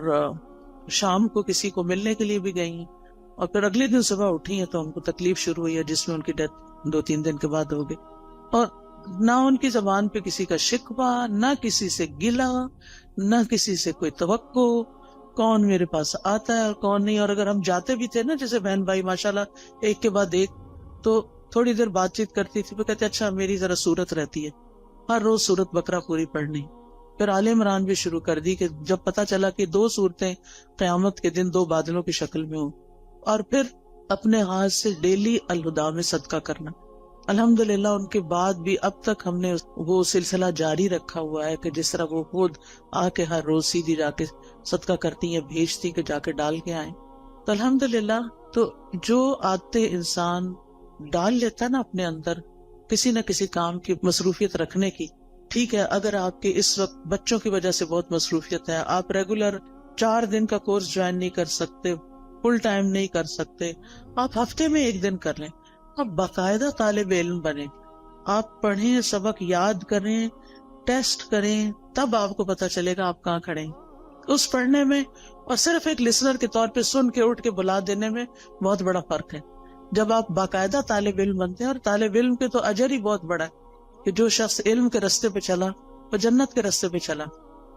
شام کو کسی کو ملنے کے لیے بھی گئی ہیں، اور پھر اگلے دن صبح اٹھی ہیں تو ان کو تکلیف شروع ہوئی ہے جس میں ان کی ڈیتھ 2-3 دن کے بعد ہو گئی. اور نہ ان کی زبان پہ کسی کا شکوہ، نہ کسی سے گلہ، نہ کسی سے کوئی توقع، کون میرے پاس آتا ہے اور کون نہیں. اور اگر ہم جاتے بھی تھے نا جیسے بہن بھائی ماشاءاللہ ایک کے بعد ایک، تو تھوڑی دیر بات چیت کرتی تھی، وہ کہتے اچھا میری ذرا سورت رہتی ہے، ہر روز سورت بقرہ پوری پڑھنی. پھر آل عمران بھی شروع کر دی کہ جب پتا چلا کہ 2 سورتیں قیامت کے دن 2 بادلوں کی شکل میں ہوں. اور پھر اپنے ہاتھ سے ڈیلی الہدا میں صدقہ کرنا. الحمدللہ ان کے بعد بھی اب تک ہم نے وہ سلسلہ جاری رکھا ہوا ہے کہ جس طرح وہ خود آ کے ہر روز سیدھی جا کے صدقہ کرتی ہیں، بھیجتی کہ جا کے ڈال کے آئیں. تو الحمدللہ تو جو عادتیں انسان ڈال لیتا نا اپنے اندر کسی نہ کسی کام کی مصروفیت رکھنے کی. ٹھیک ہے اگر آپ کے اس وقت بچوں کی وجہ سے بہت مصروفیت ہے، آپ ریگولر 4 دن کا کورس جوائن نہیں کر سکتے، فل ٹائم نہیں کر سکتے، آپ ہفتے میں 1 دن کر لیں. آپ باقاعدہ طالب علم بنیں، آپ پڑھیں، سبق یاد کریں، ٹیسٹ کریں، تب آپ کو پتا چلے گا آپ کہاں کھڑے ہیں. اس پڑھنے میں اور صرف ایک لسنر کے طور پہ سن کے اٹھ کے بلا دینے میں بہت بڑا فرق ہے. جب آپ باقاعدہ طالب علم بنتے ہیں، اور طالب علم کے تو اجر ہی بہت بڑا ہے کہ جو شخص علم کے راستے پہ چلا وہ جنت کے راستے پہ چلا.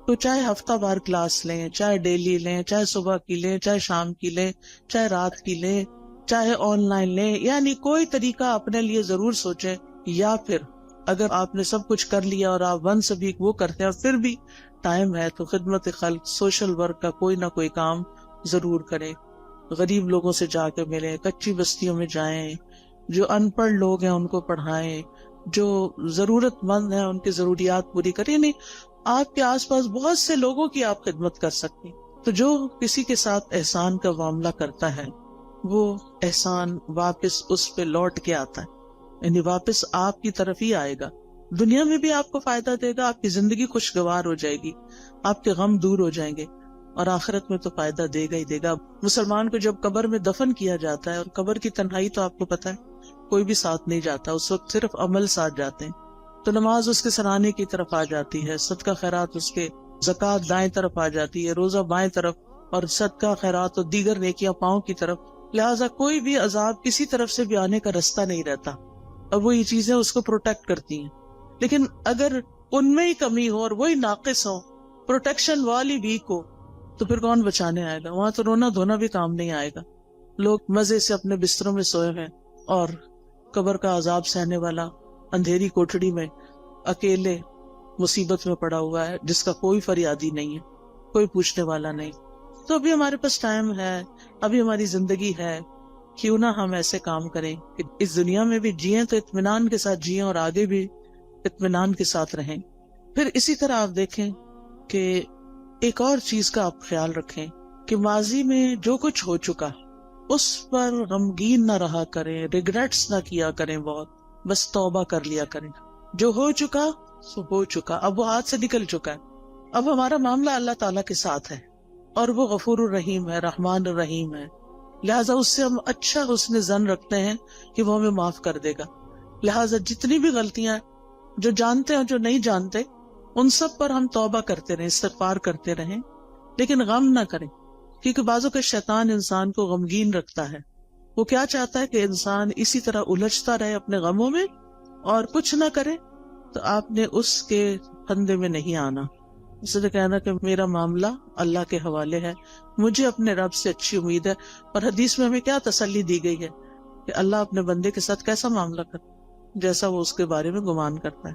تو چاہے ہفتہ بار کلاس لیں، چاہے ڈیلی لیں، چاہے صبح کی لیں، چاہے شام کی لیں، چاہے رات کی لیں، چاہے آن لائن لیں، یعنی کوئی طریقہ اپنے لیے ضرور سوچیں. یا پھر اگر آپ نے سب کچھ کر لیا اور آپ ون سے بھی وہ کرتے ہیں اور پھر بھی ٹائم ہے تو خدمت خلق، سوشل ورک کا کوئی نہ کوئی کام ضرور کریں. غریب لوگوں سے جا کے ملیں، کچی بستیوں میں جائیں، جو ان پڑھ لوگ ہیں ان کو پڑھائیں، جو ضرورت مند ہیں ان کی ضروریات پوری کریں. نہیں، آپ کے آس پاس بہت سے لوگوں کی آپ خدمت کر سکتے ہیں. تو جو کسی کے ساتھ احسان کا معاملہ کرتا ہے وہ احسان واپس اس پہ لوٹ کے آتا ہے، یعنی واپس آپ کی طرف ہی آئے گا. دنیا میں بھی آپ کو فائدہ دے گا، آپ کی زندگی خوشگوار ہو جائے گی، آپ کے غم دور ہو جائیں گے، اور آخرت میں تو فائدہ دے گا ہی دے گا. مسلمان کو جب قبر میں دفن کیا جاتا ہے، اور قبر کی تنہائی تو آپ کو پتہ ہے کوئی بھی ساتھ نہیں جاتا، اس وقت صرف عمل ساتھ جاتے ہیں. تو نماز اس کے سرانے کی طرف آ جاتی ہے، صدقہ خیرات اس کے، زکوٰۃ دائیں طرف آ جاتی ہے، روزہ بائیں طرف، اور صدقہ خیرات اور دیگر نیکیاں پاؤں کی طرف. لہٰذا کوئی بھی عذاب کسی طرف سے بھی آنے کا رستہ نہیں رہتا، اور وہ یہ چیزیں اس کو پروٹیکٹ کرتی ہیں. لیکن اگر ان میں ہی کمی ہو اور وہی ناقص ہو، پروٹیکشن والی ویک ہو، تو پھر کون بچانے آئے گا؟ وہاں تو رونا دھونا بھی کام نہیں آئے گا. لوگ مزے سے اپنے بستروں میں سوئے ہیں، اور قبر کا عذاب سہنے والا اندھیری کوٹڑی میں اکیلے مصیبت میں پڑا ہوا ہے، جس کا کوئی فریادی نہیں ہے، کوئی پوچھنے والا نہیں. تو ابھی ہمارے پاس ٹائم ہے، ابھی ہماری زندگی ہے، کیوں نہ ہم ایسے کام کریں کہ اس دنیا میں بھی جئیں تو اطمینان کے ساتھ جئیں، اور آگے بھی اطمینان کے ساتھ رہیں. پھر اسی طرح آپ دیکھیں کہ ایک اور چیز کا آپ خیال رکھیں کہ ماضی میں جو کچھ ہو چکا اس پر غمگین نہ رہا کریں، ریگریٹس نہ کیا کریں بہت، بس توبہ کر لیا کریں. جو ہو چکا سو ہو چکا، اب وہ ہاتھ سے نکل چکا ہے. اب ہمارا معاملہ اللہ تعالیٰ کے ساتھ ہے، اور وہ غفور الرحیم ہے، رحمان الرحیم ہے. لہٰذا اس سے ہم اچھا حسن ظن رکھتے ہیں کہ وہ ہمیں معاف کر دے گا. لہٰذا جتنی بھی غلطیاں جو جانتے ہیں جو نہیں جانتے، ان سب پر ہم توبہ کرتے رہیں، استغفار کرتے رہیں، لیکن غم نہ کریں. کیونکہ بعضوں کا شیطان انسان کو غمگین رکھتا ہے. وہ کیا چاہتا ہے کہ انسان اسی طرح الجھتا رہے اپنے غموں میں اور کچھ نہ کرے. تو آپ نے اس کے پھندے میں نہیں آنا. اس نے کہنا کہ میرا معاملہ اللہ کے حوالے ہے، مجھے اپنے رب سے اچھی امید ہے. اور حدیث میں ہمیں کیا تسلی دی گئی ہے کہ اللہ اپنے بندے کے ساتھ کیسا معاملہ کرتا ہے، جیسا وہ اس کے بارے میں گمان کرتا ہے.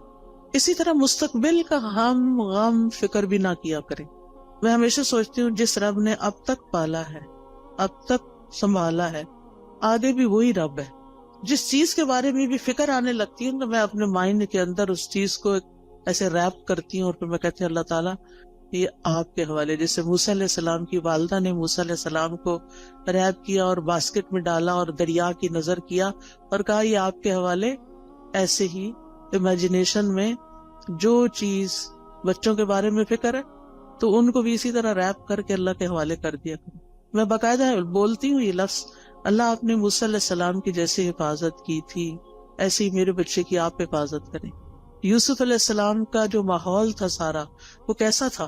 اسی طرح مستقبل کا ہم غم فکر بھی نہ کیا کریں. میں ہمیشہ سوچتی ہوں جس رب نے اب تک پالا ہے، اب تک سنبھالا ہے، آگے بھی وہی رب ہے. جس چیز کے بارے میں بھی فکر آنے لگتی ہے تو میں اپنے مائنڈ کے اندر اس چیز کو ایسے ریپ کرتی ہوں، اور پھر میں کہتی ہوں اللہ تعالیٰ یہ آپ کے حوالے. جیسے موسیٰ علیہ السلام کی والدہ نے موسیٰ علیہ السلام کو ریپ کیا اور باسکٹ میں ڈالا اور دریا کی نظر کیا اور کہا یہ آپ کے حوالے. ایسے ہی امیجنیشن میں جو چیز بچوں کے بارے میں فکر ہے تو ان کو بھی اسی طرح ریپ کر کے اللہ کے حوالے کر دیا کریں. میں باقاعدہ بولتی ہوں یہ لفظ، اللہ آپ نے موسیٰ علیہ السلام کی جیسے حفاظت کی تھی ایسے ہی میرے بچے کی آپ حفاظت کریں. یوسف علیہ السلام کا جو ماحول تھا سارا، وہ کیسا تھا؟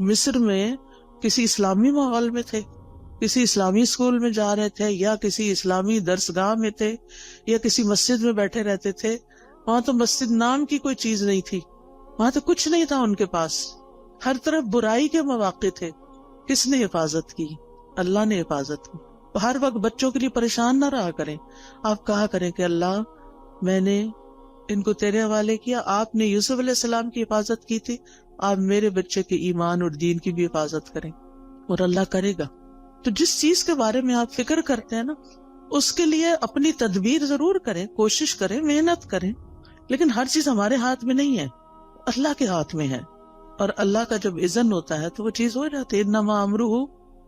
مصر میں کسی اسلامی ماحول میں تھے، کسی اسلامی اسکول میں جا رہے تھے، یا کسی اسلامی درسگاہ میں تھے، یا کسی مسجد میں بیٹھے رہتے تھے؟ وہاں تو مسجد نام کی کوئی چیز نہیں تھی، وہاں تو کچھ نہیں تھا ان کے پاس. ہر طرف برائی کے مواقع تھے. کس نے حفاظت کی؟ اللہ نے حفاظت کی. ہر وقت بچوں کے لیے پریشان نہ رہا کریں. آپ کہا کریں کہ اللہ میں نے ان کو تیرے حوالے کیا، آپ نے یوسف علیہ السلام کی حفاظت کی تھی، آپ میرے بچے کے ایمان اور دین کی بھی حفاظت کریں، اور اللہ کرے گا. تو جس چیز کے بارے میں آپ فکر کرتے ہیں نا، اس کے لیے اپنی تدبیر ضرور کریں، کوشش کریں، محنت کریں، لیکن ہر چیز ہمارے ہاتھ میں نہیں ہے، اللہ کے ہاتھ میں ہے. اور اللہ کا جب اذن ہوتا ہے تو وہ چیز ہو جاتی ہے. انما امرہ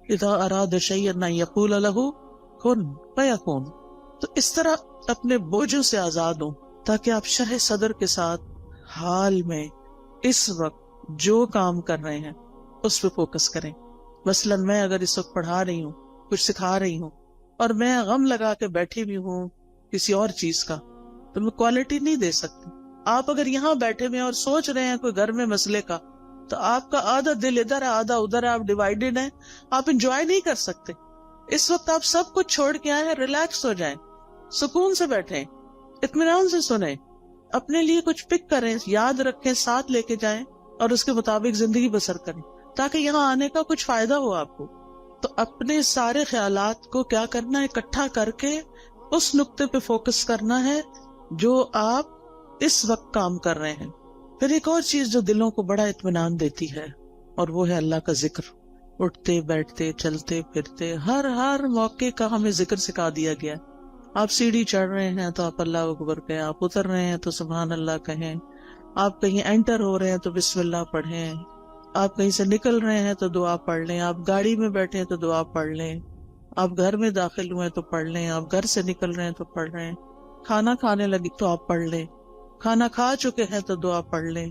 اذا اراد شیئا ان یقول لہ کن فیکون. تو اس طرح اپنے بوجھوں سے آزاد ہوں تاکہ آپ شرح صدر کے ساتھ حال میں اس وقت جو کام کر رہے ہیں اس پہ فوکس کریں. مثلا میں اگر اس وقت پڑھا رہی ہوں، کچھ سکھا رہی ہوں، اور میں غم لگا کے بیٹھی بھی ہوں کسی اور چیز کا، تو میں کوالٹی نہیں دے سکتی. آپ اگر یہاں بیٹھے ہوئے اور سوچ رہے ہیں کوئی گھر میں مسئلے کا، تو آپ کا آدھا دل ادھر ہے آدھا ادھر ہے، آپ ڈیوائیڈڈ ہیں، آپ انجوائے نہیں کر سکتے. اس وقت آپ سب کچھ چھوڑ کے آئے ہیں، ریلیکس ہو جائیں، سکون سے بیٹھیں، اطمینان سے سنیں، اپنے لیے کچھ پک کریں، یاد رکھیں، ساتھ لے کے جائیں اور اس کے مطابق زندگی بسر کریں تاکہ یہاں آنے کا کچھ فائدہ ہو آپ کو. تو اپنے سارے خیالات کو کیا کرنا ہے, اکٹھا کر کے اس نقطے پہ فوکس کرنا ہے جو آپ اس وقت کام کر رہے ہیں. پھر ایک اور چیز جو دلوں کو بڑا اطمینان دیتی ہے اور وہ ہے اللہ کا ذکر. اٹھتے بیٹھتے چلتے پھرتے ہر موقع کا ہمیں ذکر سکھا دیا گیا. آپ سیڑھی چڑھ رہے ہیں تو آپ اللہ اکبر کہیں, آپ اتر رہے ہیں تو سبحان اللہ کہیں, آپ کہیں انٹر ہو رہے ہیں تو بسم اللہ پڑھیں, آپ کہیں سے نکل رہے ہیں تو دعا پڑھ لیں, آپ گاڑی میں بیٹھے ہیں تو دعا پڑھ لیں, آپ گھر میں داخل ہوئے تو پڑھ لیں, آپ گھر سے نکل رہے ہیں تو پڑھ رہے ہیں, کھانا کھانے لگے تو آپ پڑھ لیں, کھانا کھا چکے ہیں تو دعا پڑھ لیں,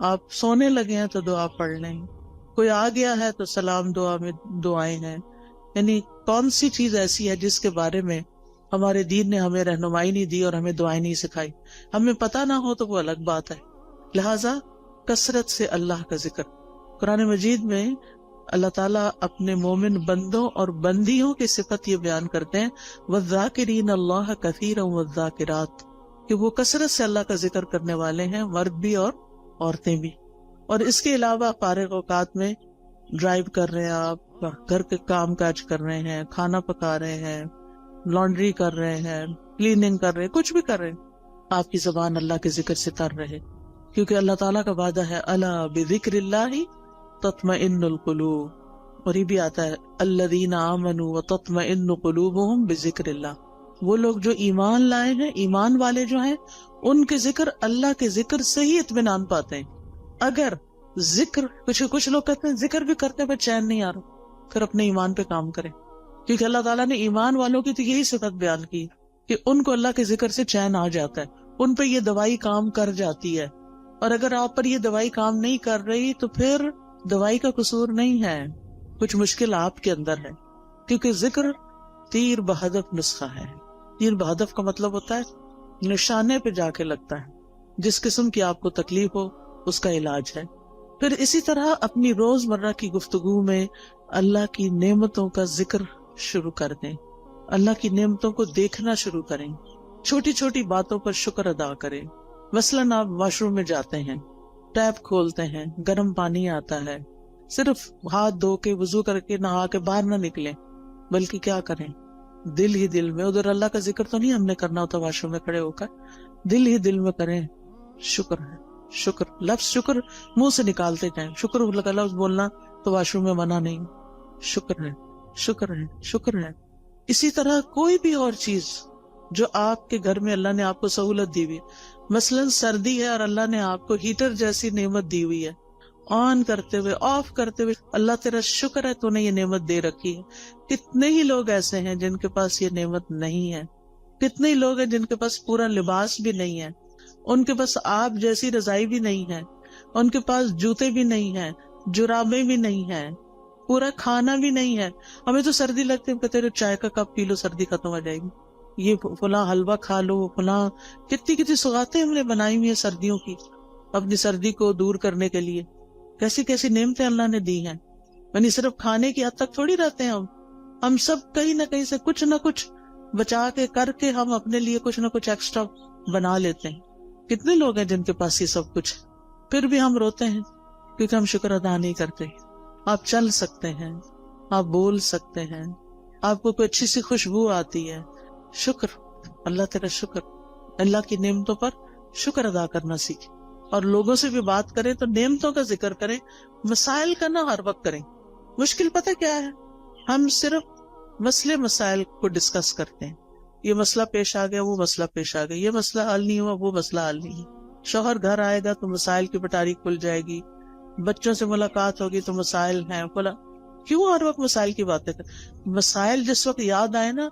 آپ سونے لگے ہیں تو دعا پڑھ لیں, کوئی آ گیا ہے تو سلام دعا میں دعائیں ہیں. یعنی کون سی چیز ایسی ہے جس کے بارے میں ہمارے دین نے ہمیں رہنمائی نہیں دی اور ہمیں دعائیں نہیں سکھائی. ہمیں پتہ نہ ہو تو وہ الگ بات ہے. لہٰذا کثرت سے اللہ کا ذکر. قرآن مجید میں اللہ تعالیٰ اپنے مومن بندوں اور بندیوں کی صفت یہ بیان کرتے ہیں وَالذَّاكِرِينَ اللَّهَ كَثِيرًا وَالذَّاكِرَاتِ, کہ وہ کثرت سے اللہ کا ذکر کرنے والے ہیں, مرد بھی اور عورتیں بھی. اور اس کے علاوہ فارغ اوقات میں ڈرائیو کر رہے ہیں, آپ گھر کے کام کاج کر رہے ہیں, کھانا پکا رہے ہیں, لانڈری کر رہے ہیں, کلیننگ کر رہے ہیں, کچھ بھی کر رہے ہیں, آپ کی زبان اللہ کے ذکر سے تر رہے, کیونکہ اللہ تعالیٰ کا وعدہ ہے الا بذکر اللہ تطمئن القلوب. اور یہ بھی آتا ہے الذین آمنوا وتطمئن قلوبہم بذکر اللہ. وہ لوگ جو ایمان لائے ہیں, ایمان والے جو ہیں, ان کے ذکر اللہ کے ذکر سے ہی اطمینان پاتے ہیں. اگر ذکر کچھ لوگ کہتے ہیں ذکر بھی کرتے پر چین نہیں آ رہا, پھر اپنے ایمان پہ کام کریں, کیونکہ اللہ تعالیٰ نے ایمان والوں کی تو یہی صفت بیان کی کہ ان کو اللہ کے ذکر سے چین آ جاتا ہے, ان پہ یہ دوائی کام کر جاتی ہے. اور اگر آپ پر یہ دوائی کام نہیں کر رہی تو پھر دوائی کا قصور نہیں ہے, کچھ مشکل آپ کے اندر ہے, کیونکہ ذکر تیر بہدف نسخہ ہے. تیر بہدف کا مطلب ہوتا ہے نشانے پہ جا کے لگتا ہے, جس قسم کی آپ کو تکلیف ہو اس کا علاج ہے. پھر اسی طرح اپنی روز مرہ کی گفتگو میں اللہ کی نعمتوں کا ذکر شروع کر دیں, اللہ کی نعمتوں کو دیکھنا شروع کریں, چھوٹی چھوٹی باتوں پر شکر ادا کریں. مثلاً آپ واش روم میں جاتے ہیں, ٹیپ کھولتے ہیں, گرم پانی آتا ہے, صرف ہاتھ دھو کے وضو کر کے نہا کے باہر نہ نکلیں, بلکہ کیا کریں, دل ہی دل میں, ادھر اللہ کا ذکر تو نہیں ہم نے کرنا ہوتا واش روم میں کھڑے ہو کر, دل ہی دل میں کریں شکر ہے, شکر, لفظ شکر منہ سے نکالتے جائیں, شکر لفظ بولنا تو واش روم میں منع نہیں, شکر ہے, شکر ہے, شکر ہے. اسی طرح کوئی بھی اور چیز جو آپ کے گھر میں اللہ نے آپ کو سہولت دی ہوئی, مثلاً سردی ہے اور اللہ نے آپ کو ہیٹر جیسی نعمت دی ہوئی ہے, آن کرتے ہوئے آف کرتے ہوئے اللہ تیرا شکر ہے تو نے یہ نعمت دے رکھی ہے. کتنے ہی لوگ ایسے ہیں جن کے پاس یہ نعمت نہیں ہے, کتنے ہی لوگ ہیں جن کے پاس پورا لباس بھی نہیں ہے, ان کے پاس آپ جیسی رضائی بھی نہیں ہے, ان کے پاس جوتے بھی نہیں ہیں, جرابیں بھی نہیں ہیں, پورا کھانا بھی نہیں ہے. ہمیں تو سردی لگتی ہے, کہتے چائے کا کپ پی لو سردی ختم ہو جائے گی, یہ فلاں حلوہ کھا لو, فلاں کتنی سوغاتیں ہم نے بنائی ہوئی ہیں سردیوں کی اپنی سردی کو دور کرنے کے لیے. کیسی کیسی نعمتیں اللہ نے دی ہیں. یعنی صرف کھانے کی حد تک تھوڑی رہتے ہیں ہم سب کہیں نہ کہیں سے کچھ نہ کچھ بچا کے کر کے ہم اپنے لیے کچھ نہ کچھ ایکسٹرا بنا لیتے ہیں. کتنے لوگ ہیں جن کے پاس یہ سب کچھ, پھر بھی ہم روتے ہیں کیونکہ ہم شکر ادا نہیں کرتے. آپ چل سکتے ہیں, آپ بول سکتے ہیں, آپ کو کوئی اچھی سی خوشبو آتی ہے, شکر, اللہ تیرا شکر. اللہ کی نعمتوں پر شکر ادا کرنا سیکھیں, اور لوگوں سے بھی بات کریں تو نعمتوں کا ذکر کریں, مسائل کا نہ ہر وقت کریں. مشکل پتہ کیا ہے, ہم صرف مسائل کو ڈسکس کرتے ہیں, یہ مسئلہ پیش آ گیا, وہ مسئلہ پیش آ گیا, یہ مسئلہ حل نہیں ہوا, وہ مسئلہ حل نہیں ہے. شوہر گھر آئے گا تو مسائل کی پٹاری کھل جائے گی, بچوں سے ملاقات ہوگی تو مسائل ہیں, کیوں ہر وقت مسائل کی باتیں کریں. مسائل جس وقت یاد آئے نا,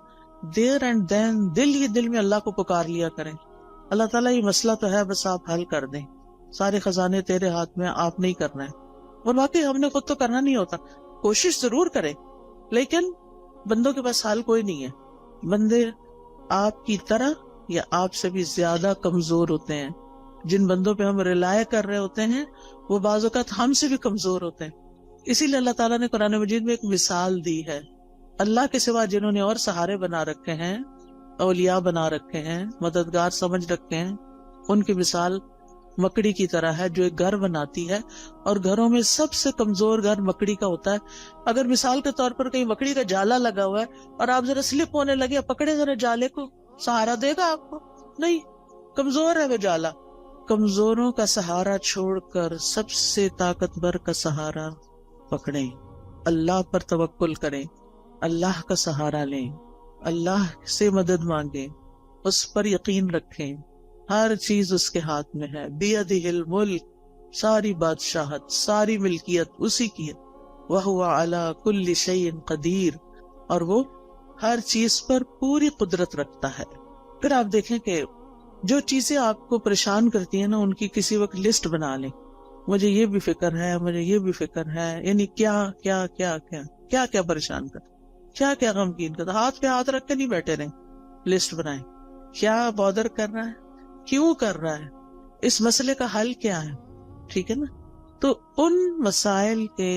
دیر اینڈ دین دل ہی دل میں اللہ کو پکار لیا کریں, اللہ تعالیٰ یہ مسئلہ تو ہے, بس آپ حل کر دیں, سارے خزانے تیرے ہاتھ میں, آپ نہیں کرنا ہے. اور واقعی ہم نے خود تو کرنا نہیں ہوتا, کوشش ضرور کریں, لیکن بندوں کے پاس حل کوئی نہیں ہے. بندے آپ کی طرح یا آپ سے بھی زیادہ کمزور ہوتے ہیں. جن بندوں پہ ہم ریلائے کر رہے ہوتے ہیں وہ بعض اوقات ہم سے بھی کمزور ہوتے ہیں. اسی لیے اللہ تعالیٰ نے قرآن مجید میں ایک مثال دی ہے. اللہ کے سوا جنہوں نے اور سہارے بنا رکھے ہیں, اولیاء بنا رکھے ہیں, مددگار سمجھ رکھے ہیں, ان کی مثال مکڑی کی طرح ہے جو ایک گھر بناتی ہے، اور گھروں میں سب سے کمزور گھر مکڑی کا ہوتا ہے. اگر مثال کے طور پر کہیں مکڑی کا جالا لگا ہوا ہے اور آپ ذرا سلپ ہونے لگے، پکڑے ذرا جالے کو، سہارا دے گا آپ کو؟ نہیں، کمزور ہے وہ جالا. کمزوروں کا سہارا چھوڑ کر سب سے طاقتور کا سہارا پکڑیں، اللہ پر توکل کریں، اللہ کا سہارا لیں، اللہ سے مدد مانگیں، اس پر یقین رکھیں. ہر چیز اس کے ہاتھ میں ہے. بیدہ الملک، ساری بادشاہت، ساری ملکیت اسی کی ہے. وَهُوَ عَلَى كُلِّ شَيْءٍ قدیر، اور وہ ہر چیز پر پوری قدرت رکھتا ہے. پھر آپ دیکھیں کہ جو چیزیں آپ کو پریشان کرتی ہیں نا، ان کی کسی وقت لسٹ بنا لیں. مجھے یہ بھی فکر ہے، مجھے یہ بھی فکر ہے، یعنی کیا کیا کیا کیا کیا کیا پریشان کر، کیا کیا غمگین کر. ہاتھ پہ ہاتھ رکھ کے نہیں بیٹھے رہیں، لسٹ بنائیں. کیا بادر کر رہا ہے، کیوں کر رہا ہے، اس مسئلے کا حل کیا ہے. ٹھیک ہے نا؟ تو ان مسائل کے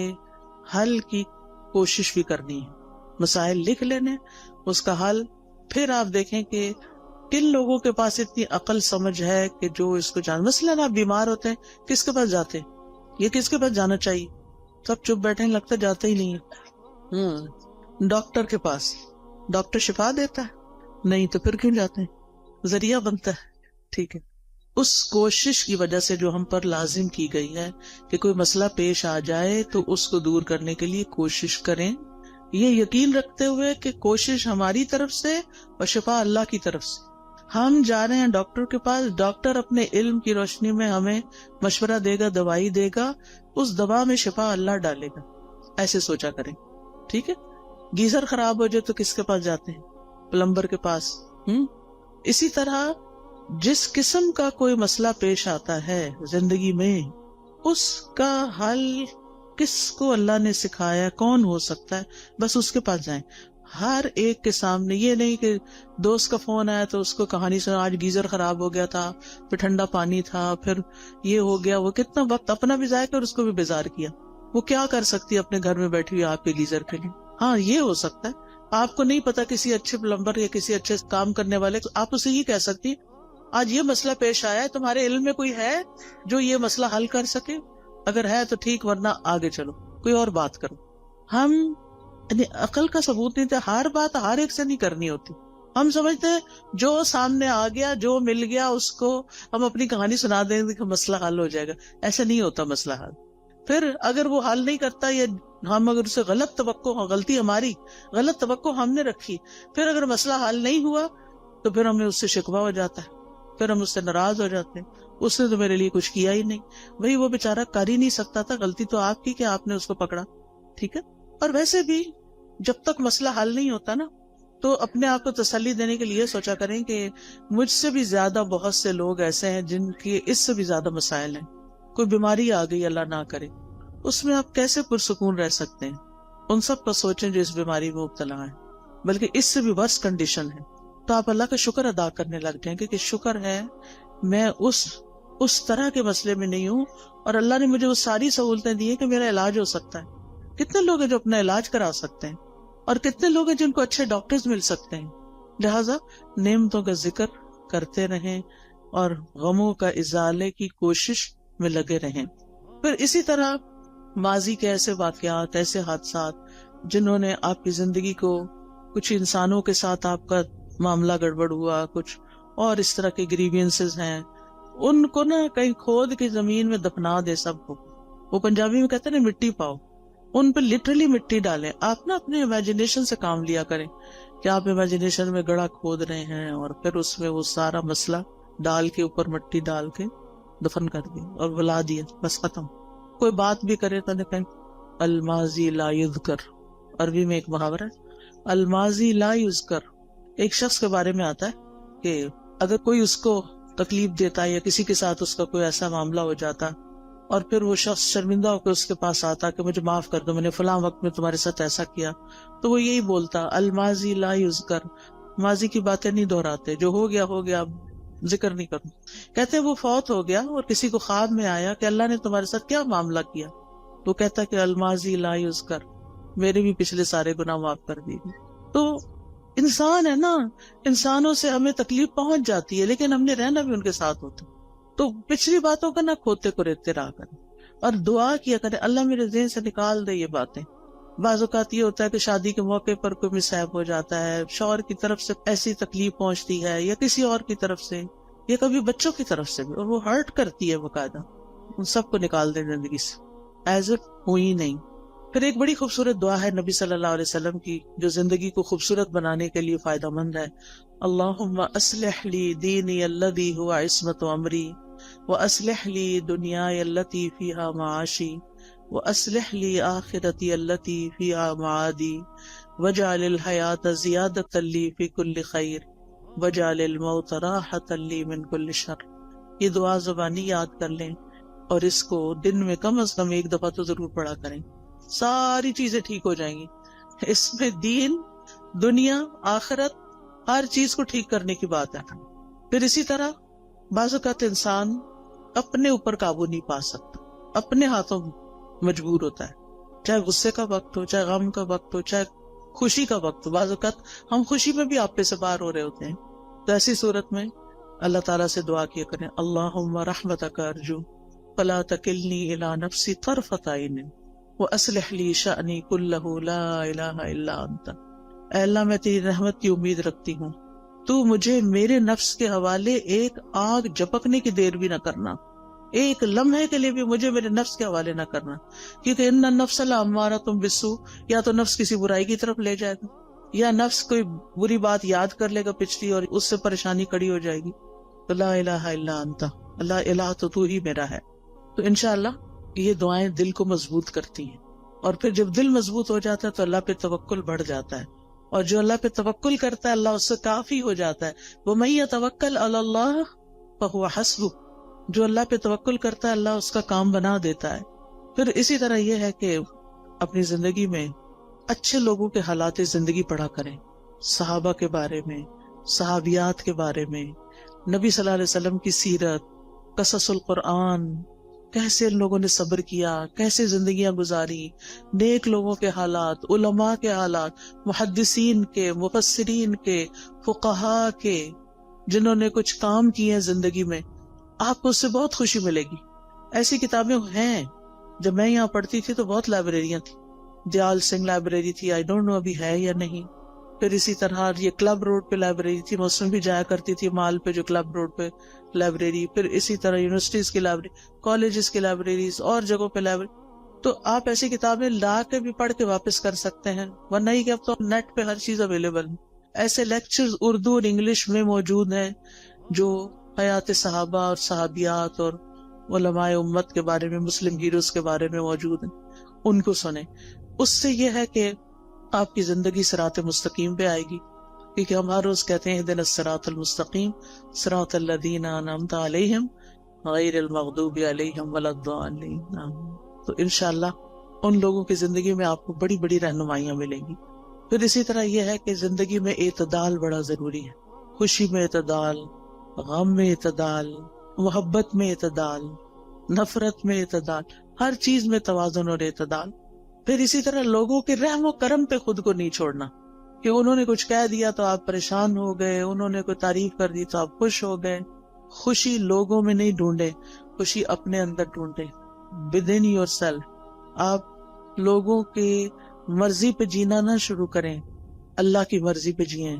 حل کی کوشش بھی کرنی ہے. مسائل لکھ لینے، اس کا حل. پھر آپ دیکھیں کہ کن لوگوں کے پاس اتنی عقل سمجھ ہے کہ جو اس کو جان. مثلاً آپ بیمار ہوتے ہیں، کس کے پاس جاتے ہیں؟ یہ کس کے پاس جانا چاہیے؟ سب چپ بیٹھے ہیں، لگتا جاتے ہی نہیں ہے. ڈاکٹر کے پاس. ڈاکٹر شفا دیتا ہے؟ نہیں، تو پھر کیوں جاتے ہیں؟ ذریعہ بنتا ہے. ٹھیک ہے. اس کوشش کی وجہ سے جو ہم پر لازم کی گئی ہے کہ کوئی مسئلہ پیش آ جائے تو اس کو دور کرنے کے لیے کوشش کریں، یہ یقین رکھتے ہوئے کہ کوشش ہماری طرف سے اور شفا اللہ کی طرف سے. ہم جا رہے ہیں ڈاکٹر کے پاس، ڈاکٹر اپنے علم کی روشنی میں ہمیں مشورہ دے گا، دوائی دے گا، اس دوا میں شفا اللہ ڈالے گا. ایسے سوچا کریں. ٹھیک ہے. گیزر خراب ہو جائے تو کس کے پاس جاتے ہیں؟ پلمبر کے پاس. اسی طرح جس قسم کا کوئی مسئلہ پیش آتا ہے زندگی میں، اس کا حل کس کو اللہ نے سکھایا، کون ہو سکتا ہے، بس اس کے پاس جائیں. ہر ایک کے سامنے. یہ نہیں کہ دوست کا فون آیا تو اس کو کہانی سنا، آج گیزر خراب ہو گیا تھا، پھر ٹھنڈا پانی تھا، پھر یہ ہو گیا، وہ کتنا وقت اپنا بھی ضائع کر اس کو بھی بیزار کیا. وہ کیا کر سکتی ہے اپنے گھر میں بیٹھی ہوئی آپ کے گیزر کے لیے؟ ہاں، یہ ہو سکتا ہے. آپ کو نہیں پتا کسی اچھے پلمبر یا کسی اچھے کام کرنے والے، آپ اسے یہ کہہ سکتی آج یہ مسئلہ پیش آیا ہے، تمہارے علم میں کوئی ہے جو یہ مسئلہ حل کر سکے؟ اگر ہے تو ٹھیک، ورنہ آگے چلو، کوئی اور بات کرو. ہم یعنی عقل کا ثبوت نہیں تھا. ہر بات ہر ایک سے نہیں کرنی ہوتی. ہم سمجھتے ہیں جو سامنے آ گیا، جو مل گیا، اس کو ہم اپنی کہانی سنا دیں گے کہ مسئلہ حل ہو جائے گا. ایسا نہیں ہوتا مسئلہ حل. پھر اگر وہ حل نہیں کرتا، یا ہم اگر اسے غلط توقع، غلطی ہماری، غلط توقع ہم نے رکھی، پھر اگر مسئلہ حل نہیں ہوا تو پھر ہمیں اس سے شکوہ ہو جاتا ہے، پھر ہم اس سے ناراض ہو جاتے ہیں. اس نے تو میرے لیے کچھ کیا ہی نہیں. وہی وہ بیچارہ کر ہی نہیں سکتا تھا، غلطی تو آپ کی کہ آپ نے اس کو پکڑا. ٹھیک ہے. اور ویسے بھی جب تک مسئلہ حل نہیں ہوتا نا، تو اپنے آپ کو تسلی دینے کے لیے سوچا کریں کہ مجھ سے بھی زیادہ بہت سے لوگ ایسے ہیں جن کے اس سے بھی زیادہ مسائل ہیں. کوئی بیماری آ گئی، اللہ نہ کرے، اس میں آپ کیسے پرسکون رہ سکتے ہیں؟ ان سب کو سوچیں جو اس بیماری میں مبتلا ہیں، بلکہ اس سے بھی ورس کنڈیشن ہے. تو آپ اللہ کا شکر ادا کرنے لگ جائیں کہ شکر ہے میں اس طرح کے مسئلے میں نہیں ہوں، اور اللہ نے مجھے وہ ساری سہولتیں دی ہیں کہ میرا علاج ہو سکتا ہے. کتنے لوگ ہیں جو اپنا علاج کرا سکتے ہیں، اور کتنے لوگ ہیں جن کو اچھے ڈاکٹرز مل سکتے ہیں. لہٰذا نعمتوں کا ذکر کرتے رہیں اور غموں کا ازالے کی کوشش میں لگے رہیں. پھر اسی طرح ماضی کے ایسے واقعات، ایسے حادثات جنہوں نے آپ کی زندگی کو، کچھ انسانوں کے ساتھ آپ کا معاملہ گڑبڑ ہوا، کچھ اور اس طرح کے گریوینسز ہیں، ان کو نا کہیں کھود کے زمین میں دفنا دے. سب کو، وہ پنجابی میں کہتے ہیں نا مٹی پاؤ، ان پہ لٹرلی مٹی ڈالیں. آپ نا اپنے امیجنیشن سے کام لیا کریں کہ آپ امیجنیشن میں گڑھا کھود رہے ہیں، اور پھر اس میں وہ سارا مسئلہ ڈال کے، اوپر مٹی ڈال کے دفن کر دیا اور بلا دیا، بس ختم. کوئی بات بھی کرے تو کہیں الماضی لا یذکر. عربی میں ایک محاورہ ہے، الماضی لا یذکر. ایک شخص کے بارے میں آتا ہے کہ اگر کوئی اس کو تکلیف دیتا ہے یا کسی کے ساتھ اس کا کوئی ایسا معاملہ ہو جاتا، اور پھر وہ شخص شرمندہ ہو کے اس کے پاس آتا کہ مجھے معاف کر دو، میں نے فلاں وقت میں تمہارے ساتھ ایسا کیا، تو وہ یہی بولتا الماضی لا یذکر. ماضی کی باتیں نہیں دہراتے، جو ہو گیا ہو گیا، اب ذکر نہیں کروں. کہتے ہیں وہ فوت ہو گیا اور کسی کو خواب میں آیا کہ اللہ نے تمہارے ساتھ کیا معاملہ کیا، تو کہتا کہ الماضی لا یذکر، میرے بھی پچھلے سارے گناہ معاف کر دیے. تو انسان ہے نا، انسانوں سے ہمیں تکلیف پہنچ جاتی ہے، لیکن ہم نے رہنا بھی ان کے ساتھ ہوتا. تو پچھلی باتوں کا نہ کھوتے کو ریتے رہا کریں اور دعا کیا کریں اللہ میرے ذہن سے نکال دے یہ باتیں. بعض اوقات یہ ہوتا ہے کہ شادی کے موقع پر کوئی مصائب ہو جاتا ہے، شوہر کی طرف سے ایسی تکلیف پہنچتی ہے یا کسی اور کی طرف سے یا کبھی بچوں کی طرف سے بھی، اور وہ ہرٹ کرتی ہے باقاعدہ. ان سب کو نکال دیں زندگی سے ایز اف ہوئی نہیں. پھر ایک بڑی خوبصورت دعا ہے نبی صلی اللہ علیہ وسلم کی جو زندگی کو خوبصورت بنانے کے لیے فائدہ مند ہے. اللہم اصلح لی دینی الذی هو عصمت امری واصلح لی دنیای التي فیہا معاشی وَأَصْلِحْ لِي آخِرَتِي الَّتِي فِيهَا مَعَادِي وَاجْعَلِ الْحَيَاةَ زِيَادَةً لِي فِي كُلِّ خَيْرٍ وَاجْعَلِ الْمَوْتَ رَاحَةً لِي مِنْ كُلِّ شَرٍ. یہ دعا زبانی یاد کر لیں اور اس کو دن میں کم از کم ایک دفعہ تو ضرور پڑھا کریں. ساری چیزیں ٹھیک ہو جائیں گی. اس میں دین، دنیا، آخرت، ہر چیز کو ٹھیک کرنے کی بات ہے. پھر اسی طرح بعض اوقات انسان اپنے اوپر قابو نہیں پا سکتا، اپنے ہاتھوں مجبور ہوتا ہے، چاہے غصے کا وقت ہو، چاہے غم کا وقت ہو، چاہے خوشی کا وقت ہو. بعض اوقات ہم خوشی میں بھی آپے سے باہر ہو رہے ہوتے ہیں. تو ایسی صورت میں اللہ تعالیٰ سے دعا کیا کریں اللہم رحمتک ارجو فلا تکلنی الی نفسی طرفۃ عین واصلح لی شأنی کلہ لا الہ الا انت. اے اللہ میں تیری رحمت کی امید رکھتی ہوں، تو مجھے میرے نفس کے حوالے ایک آگ جھپکنے کی دیر بھی نہ کرنا، ایک لمحے کے لیے بھی مجھے میرے نفس کے حوالے نہ کرنا، کیونکہ ان النفس لامارۃ بالسوء، یا تو نفس کسی برائی کی طرف لے جائے گا یا نفس کوئی بری بات یاد کر لے گا پچھلی اور اس سے پریشانی کڑی ہو جائے گی. تو لا الہ الا انت، اللہ الہ تو ہی میرا ہے. تو انشاءاللہ یہ دعائیں دل کو مضبوط کرتی ہیں، اور پھر جب دل مضبوط ہو جاتا ہے تو اللہ پہ توکل بڑھ جاتا ہے، اور جو اللہ پہ توکل کرتا ہے اللہ اس سے کافی ہو جاتا ہے. وَمَن يَتَوَكَّلْ عَلَى اللَّهِ فَهُوَ حَسْبُهُ، جو اللہ پہ توکل کرتا ہے اللہ اس کا کام بنا دیتا ہے. پھر اسی طرح یہ ہے کہ اپنی زندگی میں اچھے لوگوں کے حالات زندگی پڑھا کریں، صحابہ کے بارے میں، صحابیات کے بارے میں، نبی صلی اللہ علیہ وسلم کی سیرت، قصص القرآن، کیسے ان لوگوں نے صبر کیا، کیسے زندگیاں گزاری، نیک لوگوں کے حالات، علماء کے حالات، محدثین کے، مفسرین کے، فقہاء کے، جنہوں نے کچھ کام کیے ہیں زندگی میں. آپ کو اس سے بہت خوشی ملے گی. ایسی کتابیں ہیں. جب میں یہاں پڑھتی تھی تو بہت لائبریریاں تھیں. دیال سنگھ لائبریری تھی، آئی ڈونٹ نو ابھی ہے یا نہیں. پھر اسی طرح یہ کلب روڈ پہ لائبریری تھی، میں اس میں بھی جایا کرتی تھی، مال پہ جو کلب روڈ پہ لائبریری. پھر اسی طرح یونیورسٹیز کی لائبریری، کالجز کی لائبریریز اور جگہوں پہ لائبریری. تو آپ ایسی کتابیں لا کے بھی پڑھ کے واپس کر سکتے ہیں، ورنہ ہی کہ اب تو نیٹ پہ ہر چیز اویلیبل ہے. ایسے لیکچرز اردو اور انگلش میں موجود ہیں جو حیات صحابہ اور صحابیات اور علماء امت کے بارے میں، مسلم ہیروز کے بارے میں موجود ہیں، ان کو سنیں. اس سے یہ ہے کہ آپ کی زندگی صراط مستقیم پہ آئے گی، کیونکہ ہم ہر روز کہتے ہیں اہدنا الصراط المستقیم صراط الذین انعمت علیہم غیر المغضوب علیہم ولا الضالین. تو انشاءاللہ ان لوگوں کی زندگی میں آپ کو بڑی بڑی رہنمائیاں ملیں گی. پھر اسی طرح یہ ہے کہ زندگی میں اعتدال بڑا ضروری ہے. خوشی میں اعتدال، غم میں اعتدال، محبت میں اعتدال، نفرت میں اعتدال، ہر چیز میں توازن اور اعتدال. پھر اسی طرح لوگوں کے رحم و کرم پہ خود کو نہیں چھوڑنا کہ انہوں نے کچھ کہہ دیا تو آپ پریشان ہو گئے، انہوں نے کوئی تعریف کر دی تو آپ خوش ہو گئے. خوشی لوگوں میں نہیں ڈھونڈے، خوشی اپنے اندر ڈھونڈے، within yourself. آپ لوگوں کی مرضی پہ جینا نہ شروع کریں، اللہ کی مرضی پہ جئیں.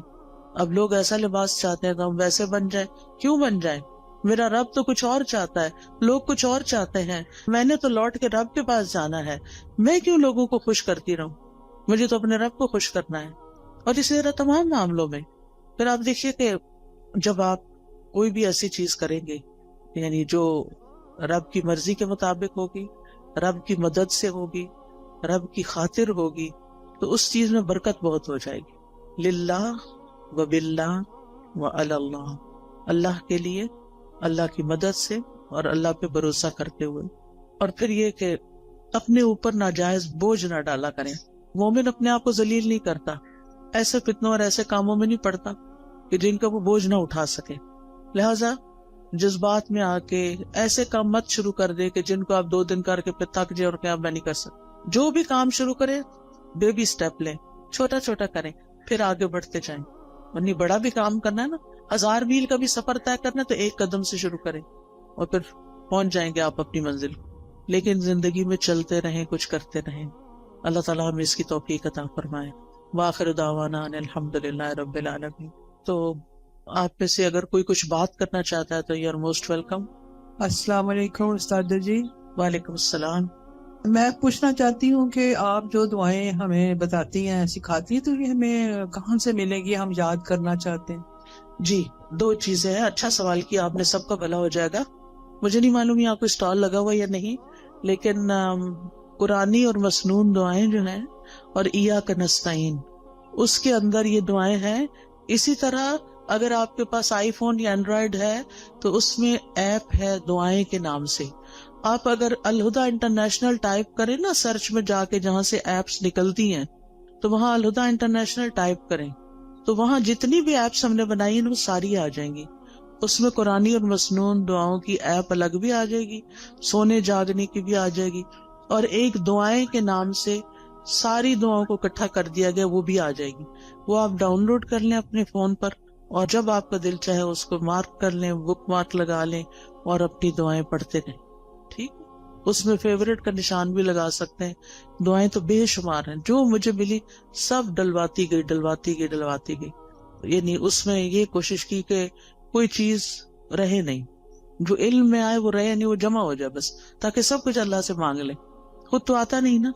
اب لوگ ایسا لباس چاہتے ہیں تو ہم ویسے بن جائیں. کیوں بن جائیں؟ میرا رب تو کچھ اور چاہتا ہے، لوگ کچھ اور چاہتے ہیں. میں نے تو لوٹ کے رب کے پاس جانا ہے، میں کیوں لوگوں کو خوش کرتی رہوں؟ مجھے تو اپنے رب کو خوش کرنا ہے. اور اسی طرح تمام معاملوں میں. پھر آپ دیکھیے کہ جب آپ کوئی بھی ایسی چیز کریں گے یعنی جو رب کی مرضی کے مطابق ہوگی، رب کی مدد سے ہوگی، رب کی خاطر ہوگی، تو اس چیز میں برکت بہت ہو جائے گی. للہ و باللہ و علی اللہ، اللہ کے لیے، اللہ کی مدد سے اور اللہ پہ بھروسہ کرتے ہوئے. اور پھر یہ کہ اپنے اوپر ناجائز بوجھ نہ ڈالا کریں. مومن اپنے آپ کو ذلیل نہیں کرتا، ایسے فتنوں اور ایسے کاموں میں نہیں پڑتا کہ جن کا وہ بوجھ نہ اٹھا سکے. لہذا جذبات میں آ کے ایسے کام مت شروع کر دے کہ جن کو آپ 2 دن کر کے پھر تھک جائے اور کہ آپ میں نہیں کر سکتا. جو بھی کام شروع کرے بیبی سٹیپ لیں، چھوٹا چھوٹا کریں، پھر آگے بڑھتے جائیں. ورنہ بڑا بھی کام کرنا ہے نا، 1000 میل کا بھی سفر طے کرنا تو 1 قدم سے شروع کریں. اور پھر پہنچ جائیں گے آپ اپنی منزل. لیکن زندگی میں چلتے رہیں, کچھ کرتے رہیں. اللہ تعالیٰ ہمیں اس کی توفیق عطا فرمائے. وآخر دعوانا ان الحمدللہ رب العالمین. تو آپ میں سے اگر کوئی کچھ بات کرنا چاہتا ہے تو یو آر موسٹ ویلکم. السلام علیکم استاد جی. وعلیکم السلام. میں پوچھنا چاہتی ہوں کہ آپ جو دعائیں ہمیں بتاتی ہیں, سکھاتی ہیں, تو یہ ہمیں کہاں سے ملے گی, ہم یاد کرنا چاہتے ہیں. جی 2 چیزیں ہیں. اچھا سوال کیا آپ نے, سب کا بھلا ہو جائے گا. مجھے نہیں معلوم یہاں کوئی اسٹال لگا ہوا یا نہیں, لیکن قرآنی اور مسنون دعائیں جو ہیں اور ایاک نستعین, اس کے اندر یہ دعائیں ہیں. اسی طرح اگر آپ کے پاس آئی فون یا اینڈرائیڈ ہے تو اس میں ایپ ہے دعائیں کے نام سے. آپ اگر الہدا انٹرنیشنل ٹائپ کریں نا سرچ میں جا کے, جہاں سے ایپس نکلتی ہیں, تو وہاں الہدا انٹرنیشنل ٹائپ کریں تو وہاں جتنی بھی ایپس ہم نے بنائی ہیں وہ ساری آ جائیں گی. اس میں قرآنی اور مسنون دعاؤں کی ایپ الگ بھی آ جائے گی, سونے جاگنے کی بھی آ جائے گی, اور ایک دعائیں کے نام سے ساری دعاؤں کو اکٹھا کر دیا گیا, وہ بھی آ جائے گی. وہ آپ ڈاؤن لوڈ کر لیں اپنے فون پر, اور جب آپ کا دل چاہے اس کو مارک کر لیں, بک مارک لگا لیں اور اپنی دعائیں پڑھتے رہیں. ٹھیک, اس میں فیوریٹ کا نشان بھی لگا سکتے ہیں. دعائیں تو بے شمار ہیں, جو مجھے ملی سب ڈلواتی گئی. یعنی اس میں یہ کوشش کی کہ کوئی چیز رہے نہیں, جو علم میں آئے وہ رہے نہیں, وہ جمع ہو جائے بس, تاکہ سب کچھ اللہ سے مانگ لیں. خود تو آتا نہیں نا,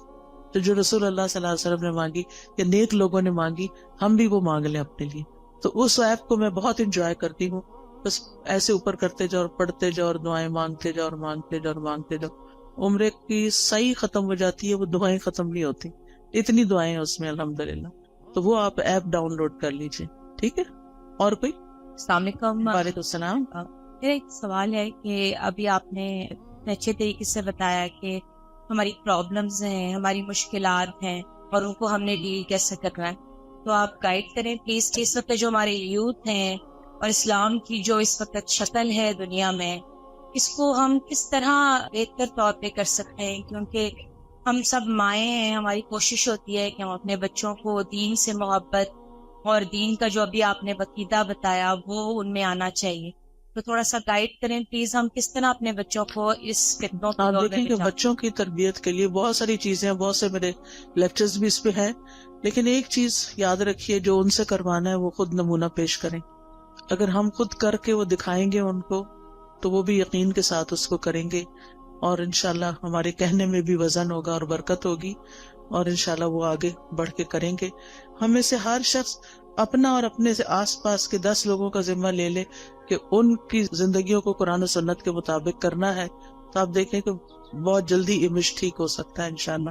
تو جو رسول اللہ صلی اللہ علیہ وسلم نے مانگی یا نیک لوگوں نے مانگی, ہم بھی وہ مانگ لیں اپنے لیے. تو اس ایپ کو میں بہت انجوائے کرتی ہوں. بس ایسے اوپر کرتے جاؤ اور پڑھتے جاؤ اور دعائیں مانگتے جاؤ. عمرے کی صحیح ختم ہو جاتی ہے, وہ دعائیں ختم نہیں ہوتی. اتنی دعائیں ہیں اس میں الحمدللہ. تو وہ آپ ایپ ڈاؤن لوڈ کر لیجئے. ٹھیک ہے, اور کوئی؟ السلام علیکم. وعلیکم السلام. میرا ایک سوال ہے کہ ابھی آپ نے اچھے طریقے سے بتایا کہ ہماری پرابلمز ہیں, ہماری مشکلات ہیں, اور ان کو ہم نے ڈیل کیسے کرنا ہے. تو آپ گائیڈ کریں پلیز کہ اس وقت جو ہمارے یوتھ ہیں اور اسلام کی جو اس وقت شکل ہے دنیا میں, اس کو ہم کس طرح بہتر طور پہ کر سکتے ہیں, کیونکہ ہم سب مائیں ہیں, ہماری کوشش ہوتی ہے کہ ہم اپنے بچوں کو دین سے محبت اور دین کا جو ابھی آپ نے عقیدہ بتایا وہ ان میں آنا چاہیے. تو تھوڑا سا گائیڈ کریں پلیز, ہم کس طرح اپنے بچوں کو اس فتنوں آپ دیکھیں کہ بچوں کی تربیت کے لیے بہت ساری چیزیں ہیں, بہت سے میرے لیکچرز بھی اس پہ ہیں, لیکن ایک چیز یاد رکھیے, جو ان سے کروانا ہے وہ خود نمونہ پیش کریں. اگر ہم خود کر کے وہ دکھائیں گے ان کو, تو وہ بھی یقین کے ساتھ اس کو کریں گے, اور انشاءاللہ ہمارے کہنے میں بھی وزن ہوگا اور برکت ہوگی, اور انشاءاللہ وہ آگے بڑھ کے کریں گے. ہمیں سے ہر شخص اپنا اور اپنے سے آس پاس کے 10 لوگوں کا ذمہ لے لے کہ ان کی زندگیوں کو قرآن و سنت کے مطابق کرنا ہے, تو آپ دیکھیں کہ بہت جلدی امیج ٹھیک ہو سکتا ہے انشاءاللہ.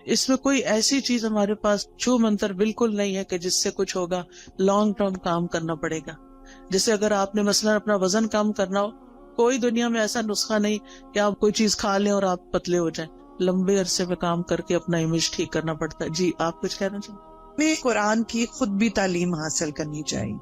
اس میں کوئی ایسی چیز ہمارے پاس چھو منتر بالکل نہیں ہے کہ جس سے کچھ ہوگا. لانگ ٹرم کام کرنا پڑے گا. جیسے اگر آپ نے مثلا اپنا وزن کم کرنا ہو, کوئی دنیا میں ایسا نسخہ نہیں کہ آپ کوئی چیز کھا لیں اور آپ پتلے ہو جائیں. لمبے عرصے میں کام کر کے اپنا امیج ٹھیک کرنا پڑتا ہے. جی آپ کچھ کہنا چاہیں؟ ہمیں قرآن کی خود بھی تعلیم حاصل کرنی چاہیے.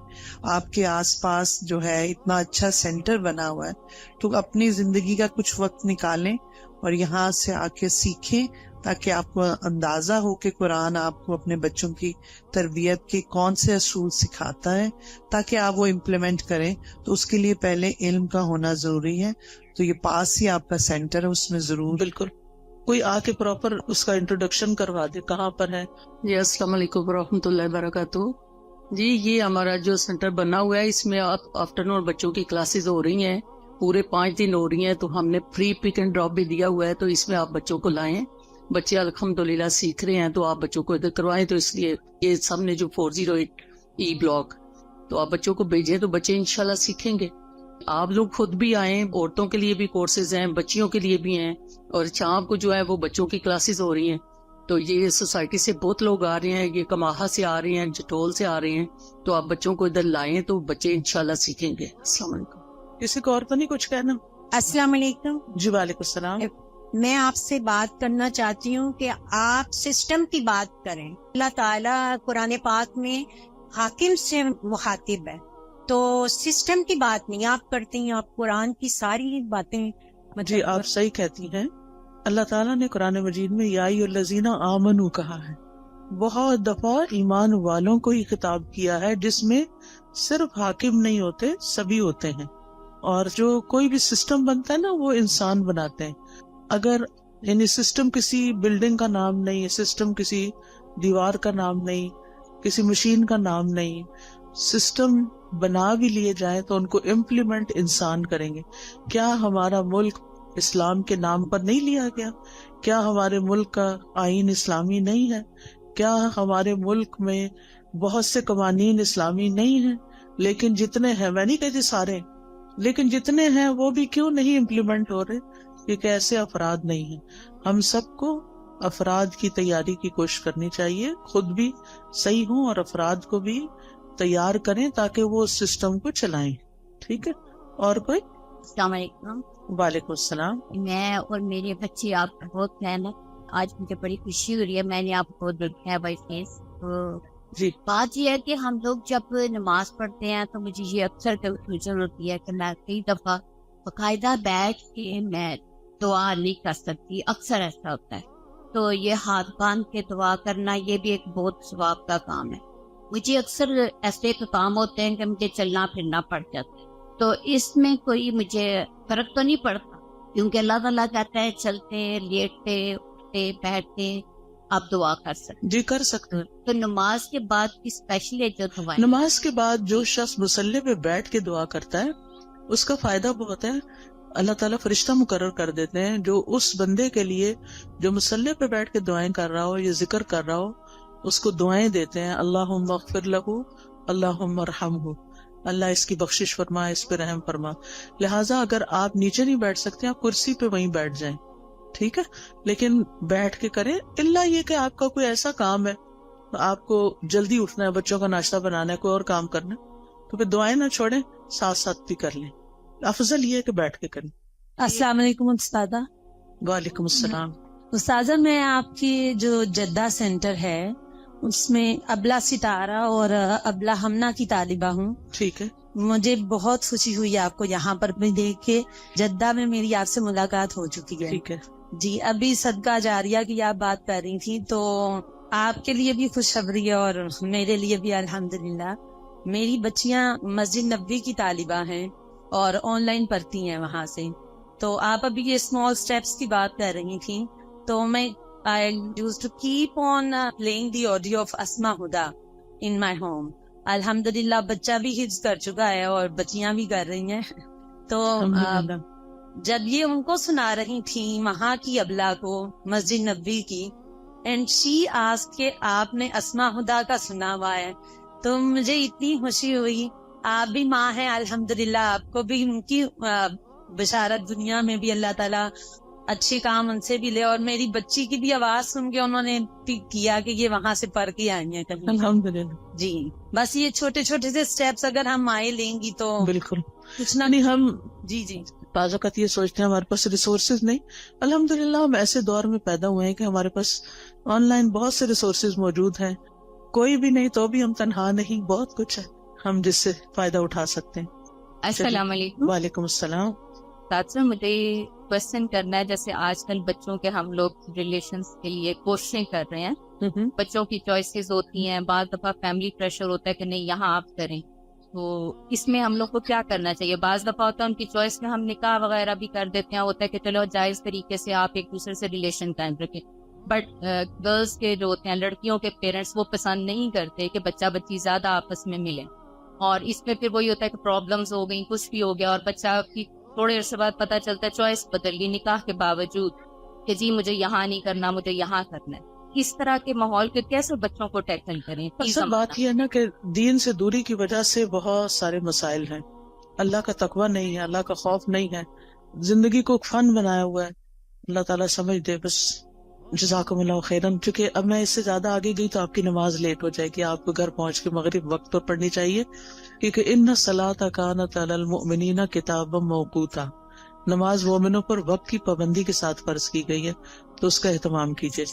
آپ کے آس پاس جو ہے اتنا اچھا سینٹر بنا ہوا ہے, تو اپنی زندگی کا کچھ وقت نکالیں اور یہاں سے آ کے سیکھیں, تاکہ آپ کو اندازہ ہو کہ قرآن آپ کو اپنے بچوں کی تربیت کے کون سے اصول سکھاتا ہے, تاکہ آپ وہ امپلیمنٹ کریں. تو اس کے لیے پہلے علم کا ہونا ضروری ہے. تو یہ پاس ہی آپ کا سینٹر ہے, اس میں ضرور بالکل کوئی آ کے پراپر اس کا انٹروڈکشن کروا دے, کہاں پر ہے. جی السلام علیکم ورحمۃ اللہ وبرکاتہ. جی یہ ہمارا جو سینٹر بنا ہوا ہے, اس میں آفٹرنون بچوں کی کلاسز ہو رہی ہیں, پورے 5 دن ہو رہی ہیں. تو ہم نے فری پک اینڈ ڈراپ بھی دیا ہوا ہے, تو اس میں آپ بچوں کو لائیں. بچے الحمدللہ سیکھ رہے ہیں, تو آپ بچوں کو ادھر کروائیں. تو اس لیے یہ سب نے جو 408 بلاک, تو آپ بچوں کو بھیجیں تو بچے انشاءاللہ سیکھیں گے. آپ لوگ خود بھی آئیں, عورتوں کے لیے بھی کورسز ہیں, بچیوں کے لیے بھی ہیں, اور شام کو جو ہے وہ بچوں کی کلاسز ہو رہی ہیں. تو یہ سوسائٹی سے بہت لوگ آ رہے ہیں, یہ کماہا سے آ رہے ہیں, جٹول سے آ رہے ہیں. تو آپ بچوں کو ادھر لائیں تو بچے انشاءاللہ سیکھیں گے. السلام علیکم. کسی کو اور تو نہیں کچھ کہنا؟ السلام علیکم. جی وعلیکم السلام. میں آپ سے بات کرنا چاہتی ہوں کہ آپ سسٹم کی بات کریں. اللہ تعالیٰ قرآن پاک میں حاکم سے مخاطب ہے, تو سسٹم کی بات نہیں آپ کرتی ہیں, آپ قرآن کی ساری باتیں. جی آپ صحیح کہتی ہیں. اللہ تعالیٰ نے قرآن مجید میں یا ایھا الذین آمنوا کہا ہے. بہت دفعہ ایمان والوں کو ہی خطاب کیا ہے, جس میں صرف حاکم نہیں ہوتے, سبھی ہوتے ہیں. اور جو کوئی بھی سسٹم بنتا ہے نا وہ انسان بناتے ہیں. اگر یعنی سسٹم کسی بلڈنگ کا نام نہیں ہے, سسٹم کسی دیوار کا نام نہیں, کسی مشین کا نام نہیں. سسٹم بنا بھی لیے جائیں تو ان کو امپلیمنٹ انسان کریں گے. کیا ہمارا ملک اسلام کے نام پر نہیں لیا گیا؟ کیا ہمارے ملک کا آئین اسلامی نہیں ہے؟ کیا ہمارے ملک میں بہت سے قوانین اسلامی نہیں ہیں؟ لیکن جتنے ہیں, میں نہیں کہتی سارے, لیکن جتنے ہیں وہ بھی کیوں نہیں امپلیمنٹ ہو رہے؟ کیونکہ ایسے افراد نہیں ہیں. ہم سب کو افراد کی تیاری کی کوشش کرنی چاہیے, خود بھی صحیح ہوں اور افراد کو بھی تیار کریں تاکہ وہ اس سسٹم کو چلائیں. ٹھیک ہے, اور کوئی؟ السلام علیکم. وعلیکم السلام. میں اور میرے بچے آپ کا بہت فین ہے. آج مجھے بڑی خوشی ہو رہی ہے, میں نے آپ کو دیکھا ہے بائی فیس. جی, بات یہ ہے کہ ہم لوگ جب نماز پڑھتے ہیں تو مجھے یہ اکثر کنفیوژن ہوتی ہے کہ میں کئی دفعہ باقاعدہ بیٹھ کے میں دعا نہیں کر سکتی. اکثر ایسا ہوتا ہے. تو یہ ہاتھ باندھ کے دعا کرنا یہ بھی ایک بہت ثواب کا کام ہے. مجھے اکثر ایسے کام ہوتے ہیں کہ مجھے چلنا پھرنا پڑ جاتا ہے. تو اس میں کوئی مجھے فرق تو نہیں پڑتا کیونکہ اللہ تعالیٰ کہتا ہے چلتے لیٹتے اٹھتے بیٹھتے آپ دعا کر سکتے. جی کر سکتے ہیں. تو نماز کے بعد کی اسپیشلی جو دعائیں, نماز کے بعد جو شخص مصلی پہ بیٹھ کے دعا کرتا ہے اس کا فائدہ بہت ہے. اللہ تعالیٰ فرشتہ مقرر کر دیتے ہیں جو اس بندے کے لیے جو مصلی پہ بیٹھ کے دعائیں کر رہا ہو یا ذکر کر رہا ہو اس کو دعائیں دیتے ہیں. اللہم اغفر لہ, اللہم ارحمہ, اللہ اس کی بخشش فرما, اس پہ رحم فرما. لہٰذا اگر آپ نیچے نہیں بیٹھ سکتے آپ کرسی پہ وہیں بیٹھ جائیں, ٹھیک ہے, لیکن بیٹھ کے کریں. الا یہ کہ آپ کا کوئی ایسا کام ہے, آپ کو جلدی اٹھنا ہے, بچوں کا ناشتہ بنانا ہے, کوئی اور کام کرنا ہے, تو پھر دعائیں نہ چھوڑیں, ساتھ ساتھ بھی کر لیں. افضل یہ ہے کہ بیٹھ کے کریں. السلام علیکم استاذہ. وعلیکم السلام. استاذہ میں آپ کی جو جدہ سینٹر ہے اس میں ابلا ستارہ اور ابلا ہمنا کی طالبہ ہوں. ٹھیک ہے, مجھے بہت خوشی ہوئی آپ کو یہاں پر بھی دیکھ کے. جدہ میں میری آپ سے ملاقات ہو چکی ہے. ٹھیک ہے. جی, ابھی صدقہ جاریہ کی آپ بات کر رہی تھی تو آپ کے لیے بھی خوشخبری ہے اور میرے لیے بھی الحمدللہ. میری بچیاں مسجد نبوی کی طالبہ ہیں اور آن لائن پڑھتی ہیں وہاں سے. تو آپ ابھی یہ اسمال اسٹیپس کی بات کر رہی تھی تو میں I used to keep on playing the audio of Asma Huda in my home. الحمدللہ بچہ بھی حفظ کر چکا ہے اور بچیاں بھی کر رہی ہیں. تو جب یہ ان کو سنا رہی تھی وہاں کی ابلا کو مسجد نبوی کی, اینڈ شی آسکڈ کہ آپ نے اسما ہدا کا سنا ہوا ہے, تو مجھے اتنی خوشی ہوئی. آپ بھی ماں ہیں الحمدللہ, آپ کو بھی ان کی بشارت دنیا میں بھی اللہ تعالیٰ اچھے کام ان سے بھی لے. اور میری بچی کی بھی آواز سن کے انہوں نے کیا کہ یہ وہاں سے پڑھ کے آئی ہیں کبھی. الحمدللہ. جی, بس یہ چھوٹے چھوٹے سے سٹیپس اگر ہم آئے لیں گی تو بالکل کچھ نہ نہیں. ہم جی بعض اوقات یہ سوچتے ہیں ہمارے پاس ریسورسز نہیں. الحمدللہ ہم ایسے دور میں پیدا ہوئے ہیں کہ ہمارے پاس آن لائن بہت سے ریسورسز موجود ہیں. کوئی بھی نہیں تو بھی ہم تنہا نہیں, بہت کچھ ہے ہم جس سے فائدہ اٹھا سکتے ہیں. السلام علیکم. وعلیکم السلام. ساتھ مجھے کوشچن کرنا ہے, جیسے آج کل بچوں کے ہم لوگ ریلیشنز کے لیے کوششیں کر رہے ہیں. بچوں کی چوائسیز ہوتی ہیں, بعض دفعہ فیملی پریشر ہوتا ہے کہ نہیں یہاں آپ کریں. تو اس میں ہم لوگ کو کیا کرنا چاہیے؟ بعض دفعہ ہوتا ہے ان کی چوائس میں ہم نکاح وغیرہ بھی کر دیتے ہیں, ہوتا ہے کہ چلو جائز طریقے سے آپ ایک دوسرے سے ریلیشن قائم رکھیں. بٹ گرلس کے جو ہوتے ہیں, لڑکیوں کے پیرنٹس, وہ پسند نہیں کرتے کہ بچہ بچی زیادہ آپس میں ملیں. اور اس میں پھر وہی ہوتا ہے کہ پرابلمز ہو گئی, کچھ بھی ہو گیا, اور بچہ کی تھوڑے عرصے بعد پتہ چلتا ہے چوائس بدل گئی نکاح کے باوجود کہ جی مجھے یہاں نہیں کرنا, مجھے یہاں کرنا ہے. اس طرح کے ماحول کے کیسے بچوں کو ٹیکل کریں؟ اصل بات یہ ہے نا کہ دین سے دوری کی وجہ سے بہت سارے مسائل ہیں. اللہ کا تقوی نہیں ہے, اللہ کا خوف نہیں ہے, زندگی کو فن بنایا ہوا ہے. اللہ تعالیٰ سمجھ دے بس. جزاکم اللہ خیرن. چونکہ اب میں اس سے زیادہ آگے گئی تو آپ کی نماز لیٹ ہو جائے گی, آپ کو گھر پہنچ کے مغرب وقت پر پڑھنی چاہیے, کیونکہ ان الصلاۃ کانت علی المؤمنین کتابا موقوتا, نماز مومنوں پر وقت کی پابندی کے ساتھ فرض کی گئی ہے, تو اس کا اہتمام کیجیے.